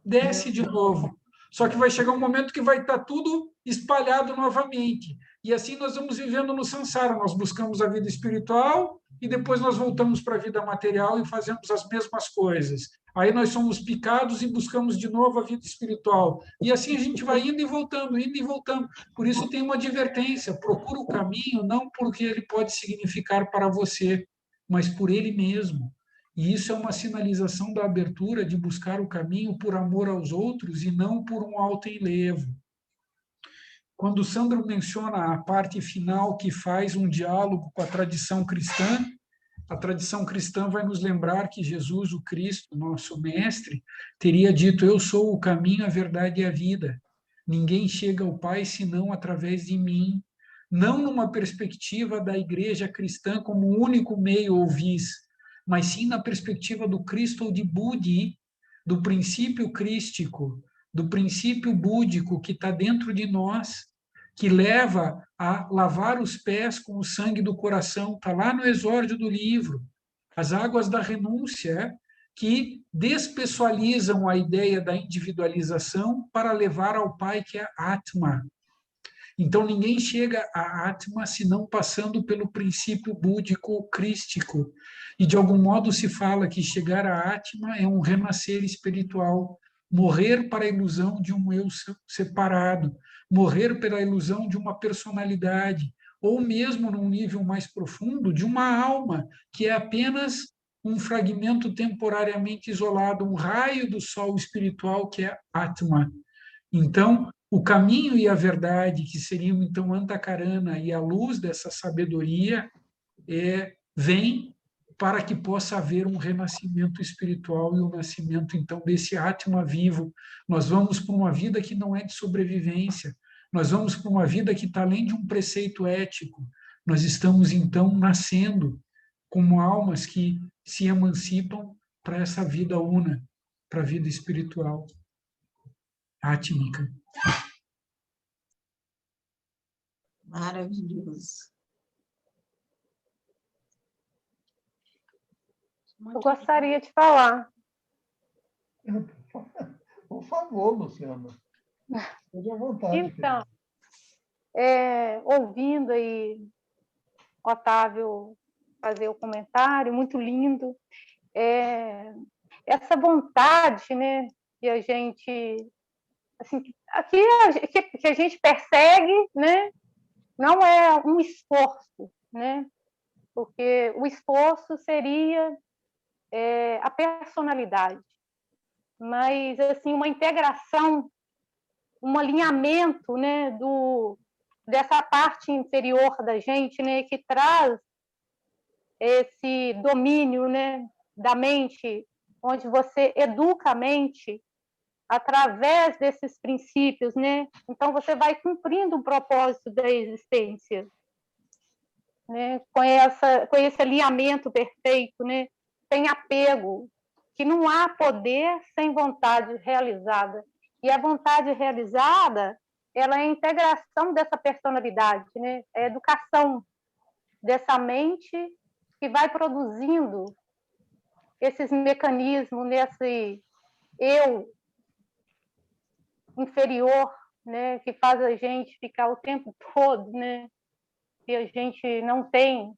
desce de novo. Só que vai chegar um momento que vai estar tudo espalhado novamente. E assim nós vamos vivendo no samsara. Nós buscamos a vida espiritual e depois nós voltamos para a vida material e fazemos as mesmas coisas. Aí nós somos picados e buscamos de novo a vida espiritual. E assim a gente vai indo e voltando, indo e voltando. Por isso tem uma advertência: procura o caminho não porque ele pode significar para você, mas por ele mesmo. E isso é uma sinalização da abertura de buscar o caminho por amor aos outros e não por um alto enlevo. Quando o Sandro menciona a parte final que faz um diálogo com a tradição cristã, a tradição cristã vai nos lembrar que Jesus, o Cristo, nosso mestre, teria dito: eu sou o caminho, a verdade e a vida. Ninguém chega ao Pai senão através de mim. Não numa perspectiva da igreja cristã como único meio ou vis, mas sim na perspectiva do Cristo ou de Budi, do princípio crístico, do princípio búdico que está dentro de nós, que leva a lavar os pés com o sangue do coração. Está lá no exórdio do livro. As águas da renúncia, que despessoalizam a ideia da individualização para levar ao Pai, que é Atma. Então, ninguém chega a Atma senão passando pelo princípio búdico crístico. E, de algum modo, se fala que chegar a Atma é um renascer espiritual, morrer para a ilusão de um eu separado, morrer pela ilusão de uma personalidade, ou mesmo, num nível mais profundo, de uma alma, que é apenas um fragmento temporariamente isolado, um raio do sol espiritual que é Atma. Então, o caminho e a verdade, que seriam então Antakarana e a luz dessa sabedoria, vem para que possa haver um renascimento espiritual e o nascimento então desse Atma vivo. Nós vamos para uma vida que não é de sobrevivência, nós vamos para uma vida que está além de um preceito ético. Nós estamos então nascendo como almas que se emancipam para essa vida una, para a vida espiritual, átmica. Maravilhoso. Eu gostaria de falar. Por favor, Luciana. Esteja à vontade. Então, ouvindo aí Otávio fazer o comentário, muito lindo. Essa vontade, né, que a gente, assim, que a gente persegue, né, não é um esforço, né, porque o esforço seria a personalidade, mas assim uma integração, um alinhamento, né, dessa parte inferior da gente, né, que traz esse domínio, né, da mente, onde você educa a mente através desses princípios, né? Então você vai cumprindo o propósito da existência, né? Com esse alinhamento perfeito, né? Sem apego, que não há poder sem vontade realizada. E a vontade realizada, ela é a integração dessa personalidade, né? É a educação dessa mente que vai produzindo esses mecanismos nesse eu inferior, né, que faz a gente ficar o tempo todo, né, que a gente não tem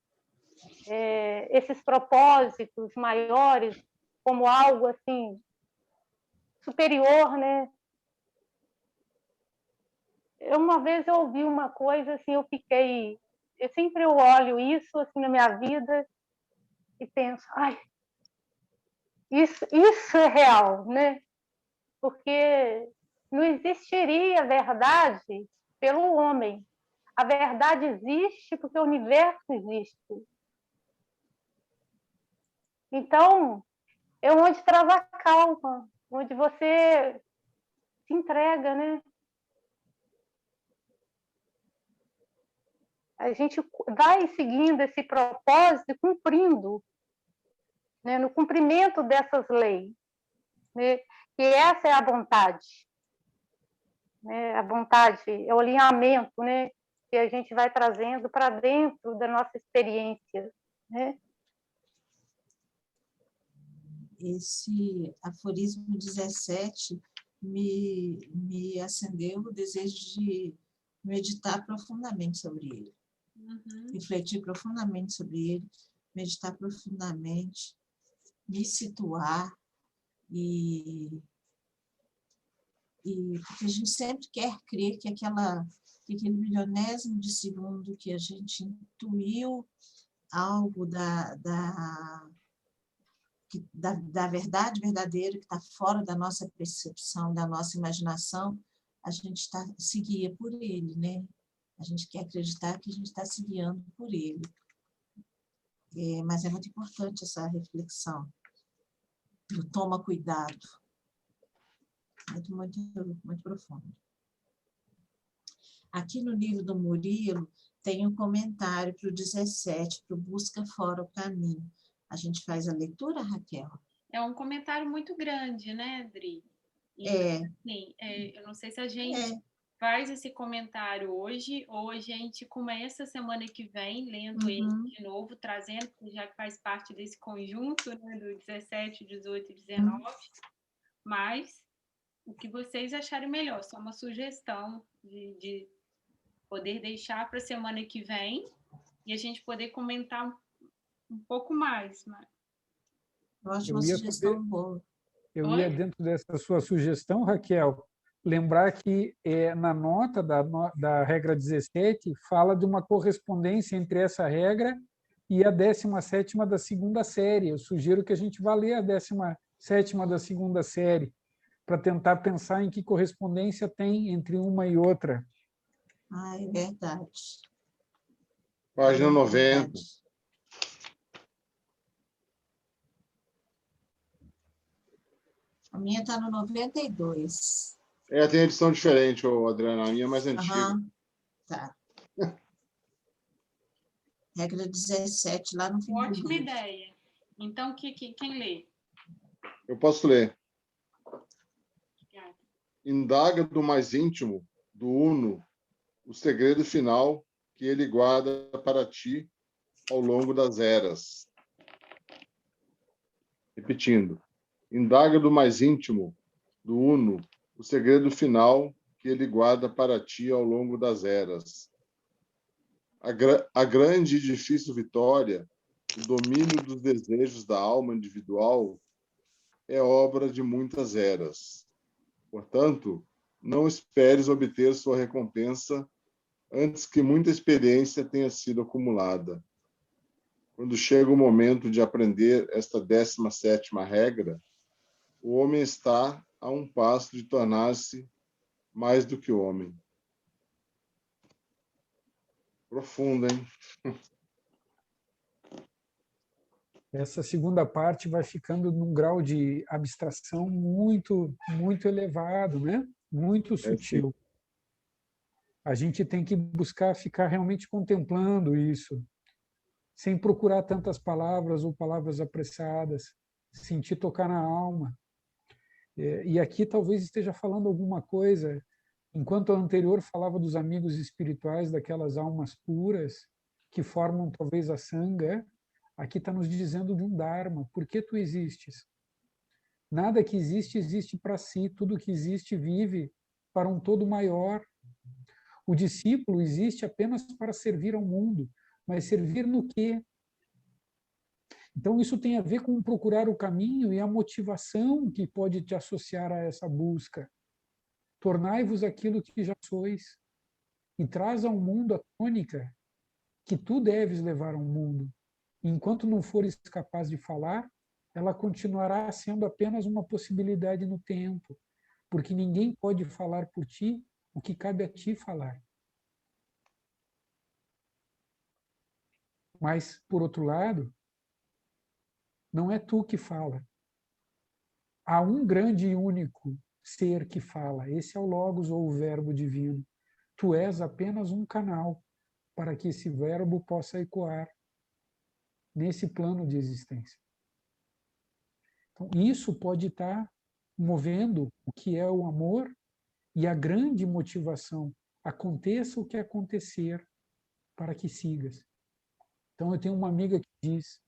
esses propósitos maiores como algo assim superior, né? Uma vez eu ouvi uma coisa assim, eu sempre olho isso assim na minha vida e penso, ai, isso é real, né? Porque não existiria verdade pelo homem. A verdade existe porque o universo existe. Então, é onde traz a calma, onde você se entrega, né? A gente vai seguindo esse propósito e cumprindo, né? No cumprimento dessas leis, né? E essa é a vontade. Né? A vontade é o alinhamento, né? Que a gente vai trazendo para dentro da nossa experiência, né? Esse aforismo 17 me acendeu o desejo de meditar profundamente sobre ele. Refletir profundamente sobre ele, meditar profundamente, me situar porque a gente sempre quer crer que aquele milionésimo de segundo que a gente intuiu algo da verdade verdadeira que está fora da nossa percepção, da nossa imaginação, a gente se guia por ele, né? A gente quer acreditar que a gente está se guiando por ele. Mas é muito importante essa reflexão do toma cuidado. Muito, muito, muito profundo. Aqui no livro do Murilo tem um comentário para o 17, para o Busca Fora o Caminho. A gente faz a leitura, Raquel? É um comentário muito grande, né, Dri? E, assim, eu não sei se a gente faz esse comentário hoje ou a gente começa a semana que vem lendo ele de novo, trazendo, já que faz parte desse conjunto, né, do 17, 18 e 19, mas o que vocês acharem melhor, só uma sugestão de poder deixar para a semana que vem e a gente poder comentar um pouco mais. Eu acho uma sugestão boa. Eu ia, dentro dessa sua sugestão, Raquel, lembrar que na nota da regra 17 fala de uma correspondência entre essa regra e a 17ª da segunda série. Eu sugiro que a gente vá ler a 17ª da segunda série para tentar pensar em que correspondência tem entre uma e outra. É verdade. Página 90. A minha está no 92. Tem edição diferente, Adriana. A minha é mais antiga. Tá. Regra 17, lá no fim do livro. Ótima ideia. Então, quem lê? Eu posso ler. Obrigada. Indaga do mais íntimo, do uno, o segredo final que ele guarda para ti ao longo das eras. Repetindo, indaga do mais íntimo, do Uno, o segredo final que ele guarda para ti ao longo das eras. A grande e difícil vitória, o domínio dos desejos da alma individual, é obra de muitas eras. Portanto, não esperes obter sua recompensa antes que muita experiência tenha sido acumulada. Quando chega o momento de aprender esta 17ª regra, o homem está a um passo de tornar-se mais do que homem. Profundo, hein? Essa segunda parte vai ficando num grau de abstração muito, muito elevado, né? Muito sutil. A gente tem que buscar ficar realmente contemplando isso, sem procurar tantas palavras ou palavras apressadas, sentir tocar na alma. E aqui talvez esteja falando alguma coisa, enquanto a anterior falava dos amigos espirituais, daquelas almas puras que formam talvez a sangha, aqui está nos dizendo de um Dharma. Por que tu existes? Nada que existe, existe para si. Tudo que existe, vive para um todo maior. O discípulo existe apenas para servir ao mundo. Mas servir no quê? Então, isso tem a ver com procurar o caminho e a motivação que pode te associar a essa busca. Tornai-vos aquilo que já sois. E traz ao mundo a tônica que tu deves levar ao mundo. Enquanto não fores capaz de falar, ela continuará sendo apenas uma possibilidade no tempo, porque ninguém pode falar por ti o que cabe a ti falar. Mas, por outro lado, não é tu que fala. Há um grande e único ser que fala. Esse é o Logos, ou o Verbo divino. Tu és apenas um canal para que esse verbo possa ecoar nesse plano de existência. Então, isso pode estar movendo o que é o amor e a grande motivação. Aconteça o que acontecer para que sigas. Então, eu tenho uma amiga que diz,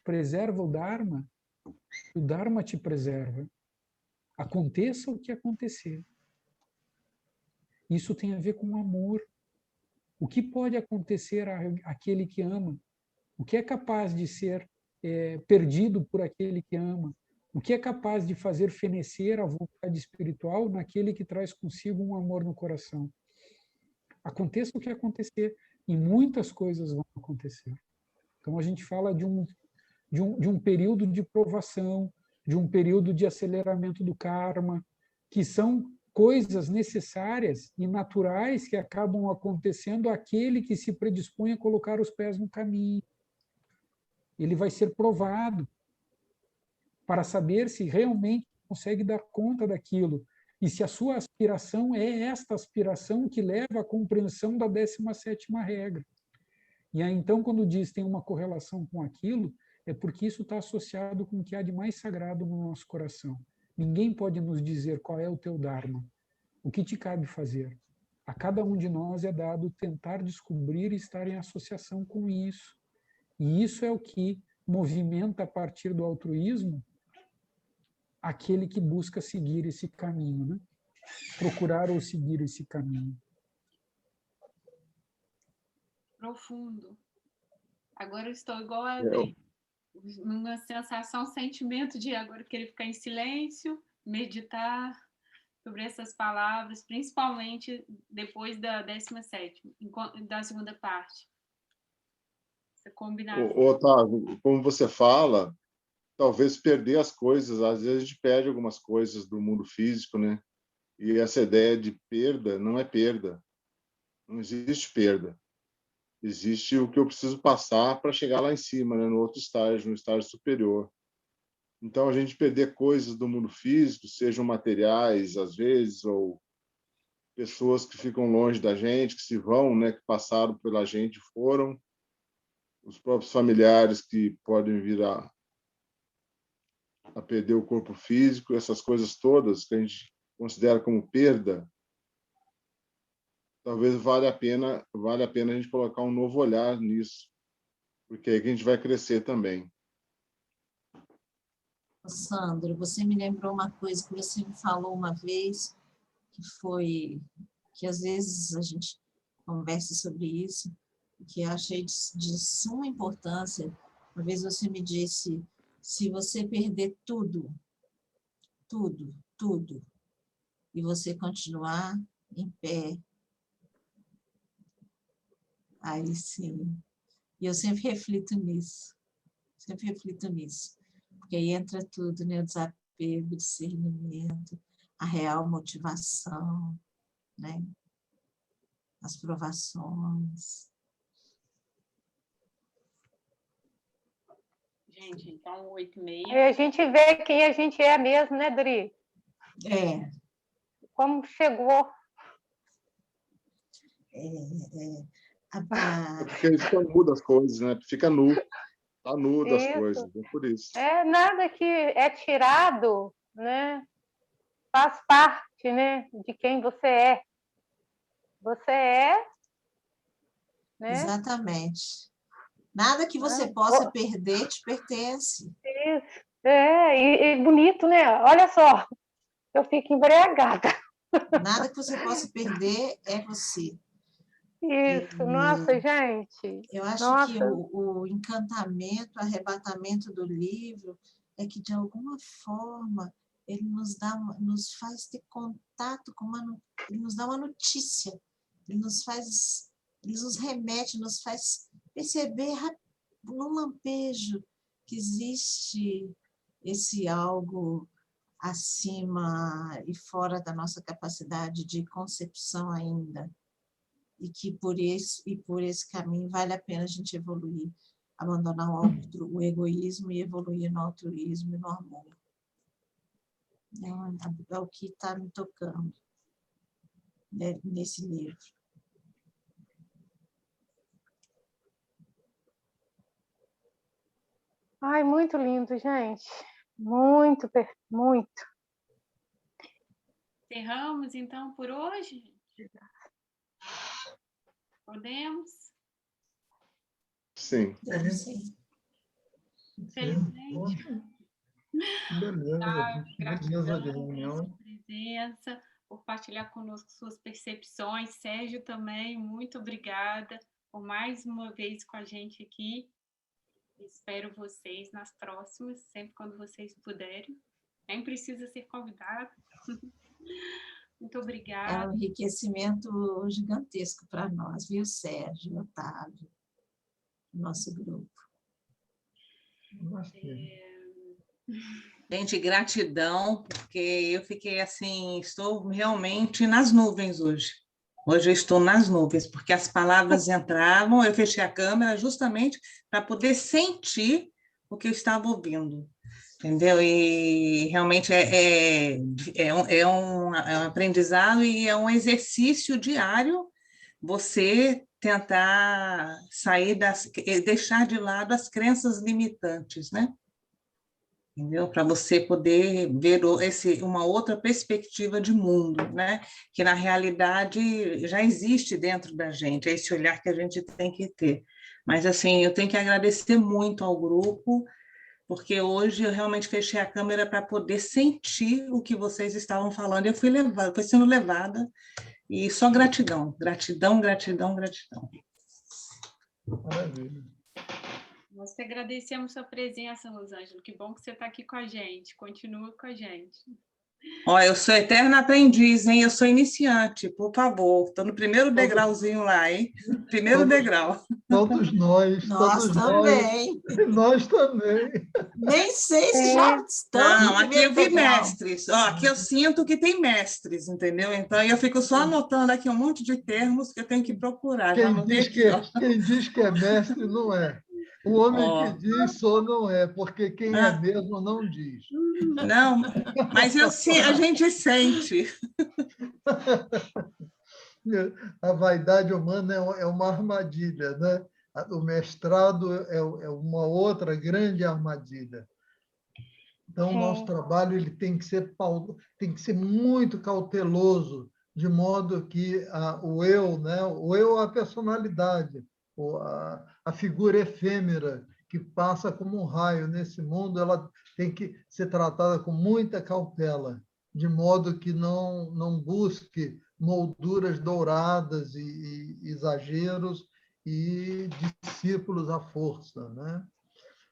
preserva o Dharma te preserva. Aconteça o que acontecer. Isso tem a ver com amor. O que pode acontecer àquele que ama? O que é capaz de ser perdido por aquele que ama? O que é capaz de fazer fenecer a vontade espiritual naquele que traz consigo um amor no coração? Aconteça o que acontecer, e muitas coisas vão acontecer. Então, a gente fala de um período de provação, de um período de aceleramento do karma, que são coisas necessárias e naturais que acabam acontecendo àquele que se predispõe a colocar os pés no caminho. Ele vai ser provado para saber se realmente consegue dar conta daquilo e se a sua aspiração é esta aspiração que leva à compreensão da 17ª regra. E aí, então, quando diz tem uma correlação com aquilo, é porque isso está associado com o que há de mais sagrado no nosso coração. Ninguém pode nos dizer qual é o teu Dharma, o que te cabe fazer. A cada um de nós é dado tentar descobrir e estar em associação com isso. E isso é o que movimenta, a partir do altruísmo, aquele que busca seguir esse caminho, né? Procurar ou seguir esse caminho. Profundo. Agora eu estou igual a Adri. Uma sensação, sentimento de agora querer ficar em silêncio, meditar sobre essas palavras, principalmente depois da 17ª, da segunda parte. Essa combinação. Otávio, como você fala, talvez perder as coisas, às vezes a gente perde algumas coisas do mundo físico, né? E essa ideia de perda não é perda. Não existe perda. Existe o que eu preciso passar para chegar lá em cima, né? No outro estágio, no estágio superior. Então, a gente perder coisas do mundo físico, sejam materiais, às vezes, ou pessoas que ficam longe da gente, que se vão, né? Que passaram pela gente, foram. Os próprios familiares que podem vir a perder o corpo físico, essas coisas todas que a gente considera como perda, talvez valha a pena a gente colocar um novo olhar nisso, porque aí que a gente vai crescer também. Sandro, você me lembrou uma coisa que você me falou uma vez, que foi que às vezes a gente conversa sobre isso, que eu achei de suma importância. Uma vez você me disse, se você perder tudo, e você continuar em pé, aí sim. E eu sempre reflito nisso, porque aí entra tudo, né? O desapego, o discernimento, a real motivação, né? As provações. Gente, então 8h30. Aí a gente vê quem a gente é mesmo, né, Dri? É. Como chegou. Porque fica nu das coisas, né? Fica nu. Está nu das Isso. coisas, é por isso. Nada que é tirado, né? Faz parte, né, de quem você é. Você é, né? Exatamente. Nada que você possa perder te pertence. Isso. E bonito, né? Olha só, eu fico embriagada. Nada que você possa perder é você. Isso, nossa, gente. Eu acho que o encantamento, o arrebatamento do livro é que, de alguma forma, ele nos faz ter contato com ele nos dá uma notícia, ele nos remete, nos faz perceber num lampejo que existe esse algo acima e fora da nossa capacidade de concepção ainda. E que por esse caminho vale a pena a gente evoluir, abandonar o egoísmo e evoluir no altruísmo e no amor. É o que está me tocando, né, nesse livro. Ai, muito lindo, gente. Muito, muito. Encerramos, então, por hoje? Podemos? Sim. Sim. Felizmente. Beleza. Tá, gratidão De reunião. pela presença, por partilhar conosco suas percepções. Sérgio também, muito obrigada por mais uma vez com a gente aqui. Espero vocês nas próximas, sempre quando vocês puderem. Nem precisa ser convidado. Muito obrigada. É um enriquecimento gigantesco para nós, viu, Sérgio, Otávio, nosso grupo. Gente, gratidão, porque eu fiquei assim, estou realmente nas nuvens hoje. Hoje eu estou nas nuvens, porque as palavras entravam, eu fechei a câmera justamente para poder sentir o que eu estava ouvindo, entendeu? E realmente é um aprendizado e é um exercício diário você tentar deixar de lado as crenças limitantes, né? Entendeu? Para você poder ver uma outra perspectiva de mundo, né? Que na realidade já existe dentro da gente, é esse olhar que a gente tem que ter. Mas assim, eu tenho que agradecer muito ao grupo, porque hoje eu realmente fechei a câmera para poder sentir o que vocês estavam falando. Eu fui sendo levada, e só gratidão, gratidão, gratidão, gratidão. Maravilha. Nós que agradecemos sua presença, Rosângela. Que bom que você está aqui com a gente. Continua com a gente. Ó, eu sou eterna aprendiz, hein? Eu sou iniciante, por favor. Estou no primeiro degrauzinho lá, hein? Primeiro degrau. Todos nós. Nós também. Nós também. Nem sei se já estamos Não, no aqui eu primeiro vi degrau. mestres. Ó, aqui eu sinto que tem mestres, entendeu? Então eu fico só anotando aqui um monte de termos que eu tenho que procurar. Quem diz que é mestre não é. O homem que diz sou não é, porque quem é mesmo não diz. Não, mas a gente sente. A vaidade humana é uma armadilha, né? O mestrado é uma outra grande armadilha. Então, o nosso trabalho ele tem que ser muito cauteloso de modo que o eu, né? O eu é a personalidade, a figura efêmera que passa como um raio nesse mundo, ela tem que ser tratada com muita cautela, de modo que não busque molduras douradas e exageros e discípulos à força, né?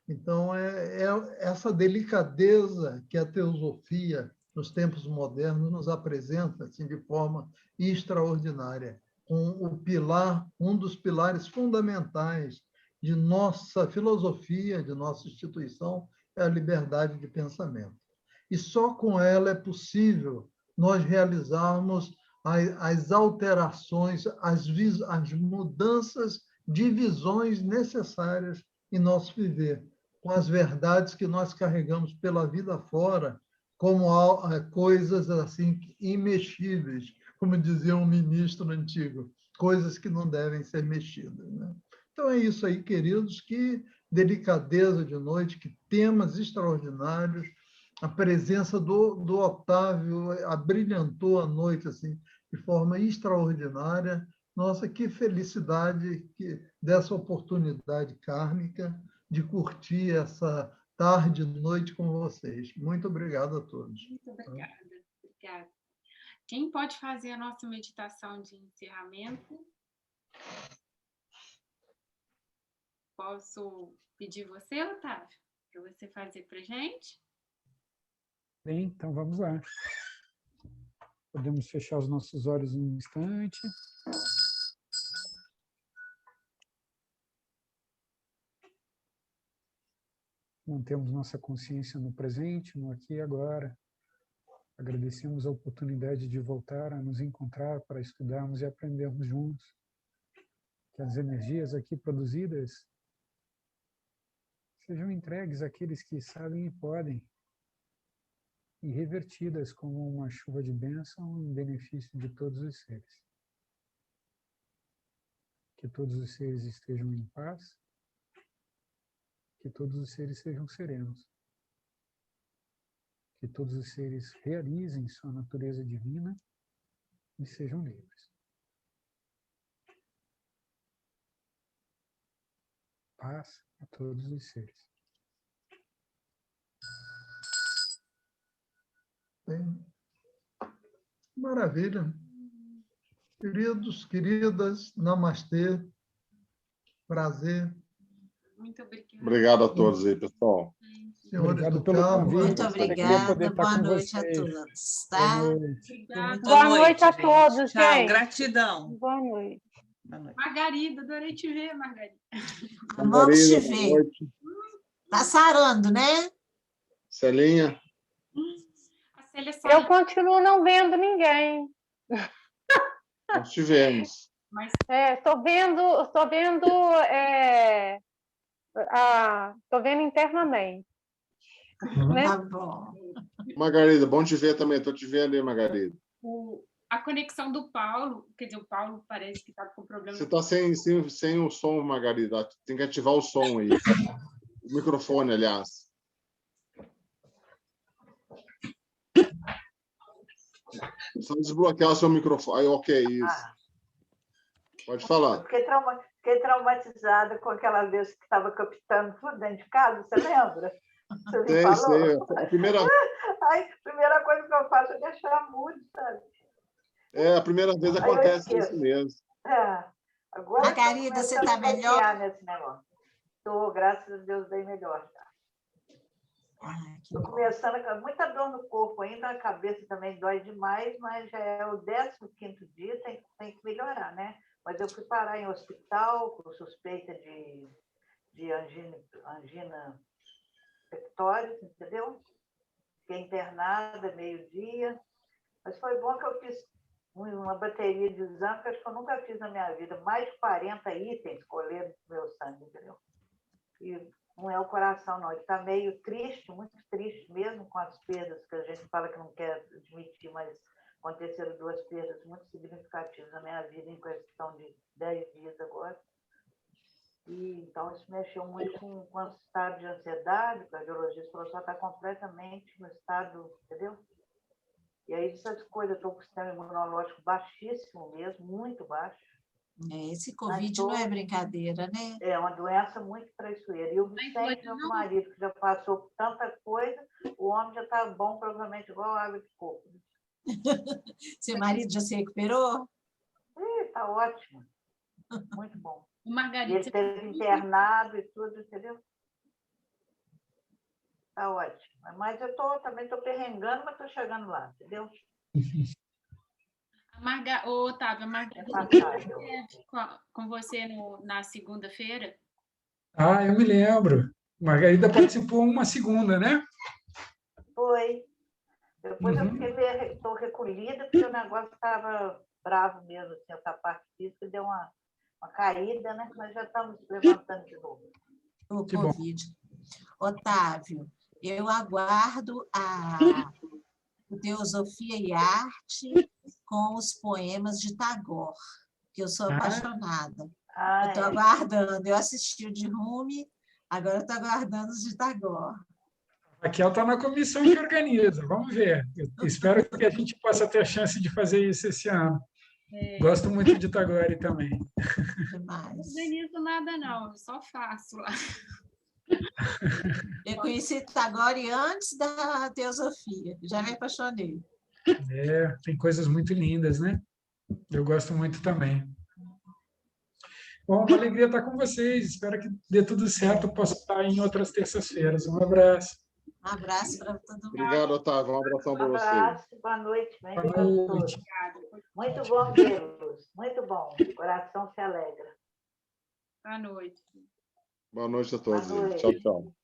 Então, é essa delicadeza que a teosofia, nos tempos modernos, nos apresenta assim, de forma extraordinária, com o pilar, um dos pilares fundamentais de nossa filosofia, de nossa instituição, é a liberdade de pensamento. E só com ela é possível nós realizarmos as alterações, as mudanças de visões necessárias em nosso viver, com as verdades que nós carregamos pela vida fora, como coisas assim imexíveis, como dizia um ministro antigo, coisas que não devem ser mexidas, né? Então é isso aí, queridos, que delicadeza de noite, que temas extraordinários, a presença do Otávio abrilhantou a noite assim de forma extraordinária. Nossa, que felicidade dessa oportunidade kármica de curtir essa tarde e noite com vocês. Muito obrigado a todos. Muito obrigada. Obrigada. Quem pode fazer a nossa meditação de encerramento? Posso pedir você, Otávio, para você fazer para a gente? Bem, então vamos lá. Podemos fechar os nossos olhos um instante. Mantemos nossa consciência no presente, no aqui e agora. Agradecemos a oportunidade de voltar a nos encontrar para estudarmos e aprendermos juntos. Que as energias aqui produzidas sejam entregues àqueles que sabem e podem, e revertidas como uma chuva de bênção em benefício de todos os seres. Que todos os seres estejam em paz, que todos os seres sejam serenos, que todos os seres realizem sua natureza divina e sejam livres. Paz a todos os seres. Bem, maravilha. Queridos, queridas, namastê. Prazer. Muito obrigada. Obrigado a todos aí, pessoal. Senhores Obrigado do pelo carro. convite. Muito Alegria poder obrigada. estar Boa com noite a vocês. todos, Boa tá? noite. Obrigada. Boa noite a gente. todos, Tchau, gente. gratidão. Boa noite. Boa noite. Margarida, adorei te ver, Margarida. Vamos te Margarida, boa ver. noite. Tá sarando, né? Celinha. A Célia Eu saiu, continuo não vendo ninguém. Nós tivemos. mas Estou vendo internamente. Né? Tá bom. Margarida, bom te ver também. Estou te vendo aí, Margarida. a conexão do Paulo, quer dizer, o Paulo parece que está com problema. Você está sem o som, Margarida. Tem que ativar o som aí. O microfone, aliás. Só desbloquear o seu microfone. Aí, ok, isso. Pode falar. Fiquei traumatizada com aquela vez que estava captando tudo dentro de casa, você lembra? Você me falou? Sei. A primeira coisa que eu faço é deixar mudo, sabe? a primeira vez acontece isso mesmo. Agora Margarida, você está melhor? Nesse negócio. Estou, graças a Deus, bem melhor. Estou começando com muita dor no corpo ainda, a cabeça também dói demais, mas já é o 15º dia, tem que melhorar, né? Mas eu fui parar em hospital com suspeita de angina pectoris, entendeu? Fiquei internada meio-dia, mas foi bom que eu fiz uma bateria de exame que acho que eu nunca fiz na minha vida, mais de 40 itens colheram no meu sangue, entendeu? E não é o coração, não. Ele está meio triste, muito triste mesmo com as perdas, que a gente fala que não quer admitir, mas aconteceram 2 perdas muito significativas na minha vida em questão de 10 dias agora. E, então, isso mexeu muito com o estado de ansiedade, o cardiologista falou que está completamente no estado, entendeu? E aí, essas coisas, eu estou com o sistema imunológico baixíssimo mesmo, muito baixo. Esse Covid não é brincadeira, né? É uma doença muito traiçoeira. E o Vicente, meu marido, que já passou por tanta coisa, o homem já está bom, provavelmente igual água de coco. Seu marido já se recuperou? Está ótimo. Muito bom. Margarida, Ele teve internado e tudo, entendeu? Está ótimo. Mas eu também estou perrengando, mas estou chegando lá, entendeu? Otávio, a Margarida com você na segunda-feira? Ah, eu me lembro. Margarida participou uma segunda, né? Foi. Depois eu estou recolhida, porque o negócio estava bravo mesmo, assim, essa parte física deu uma caída, né? Mas já estamos levantando de novo. O Covid. Otávio, eu aguardo a Teosofia e Arte com os poemas de Tagore, que eu sou apaixonada. Eu estou aguardando. Eu assisti o de Rumi, agora estou aguardando os de Tagore. A Raquel está na comissão que organiza. Vamos ver. Eu espero que a gente possa ter a chance de fazer isso esse ano. Gosto muito de Tagore também. Demais. Não organizo nada, não. Eu só faço lá. Eu conheci Tagore antes da Teosofia. Já me apaixonei. Tem coisas muito lindas, né? Eu gosto muito também. Bom, uma alegria estar com vocês. Espero que dê tudo certo. Eu possa estar em outras terças-feiras. Um abraço. Um abraço para todo mundo. Obrigado, Otávio. Um abração para você. Um abraço, boa noite. Boa noite. Muito bom vê-los. Muito bom. O coração se alegra. Boa noite. Boa noite a todos. Boa noite. Tchau, tchau.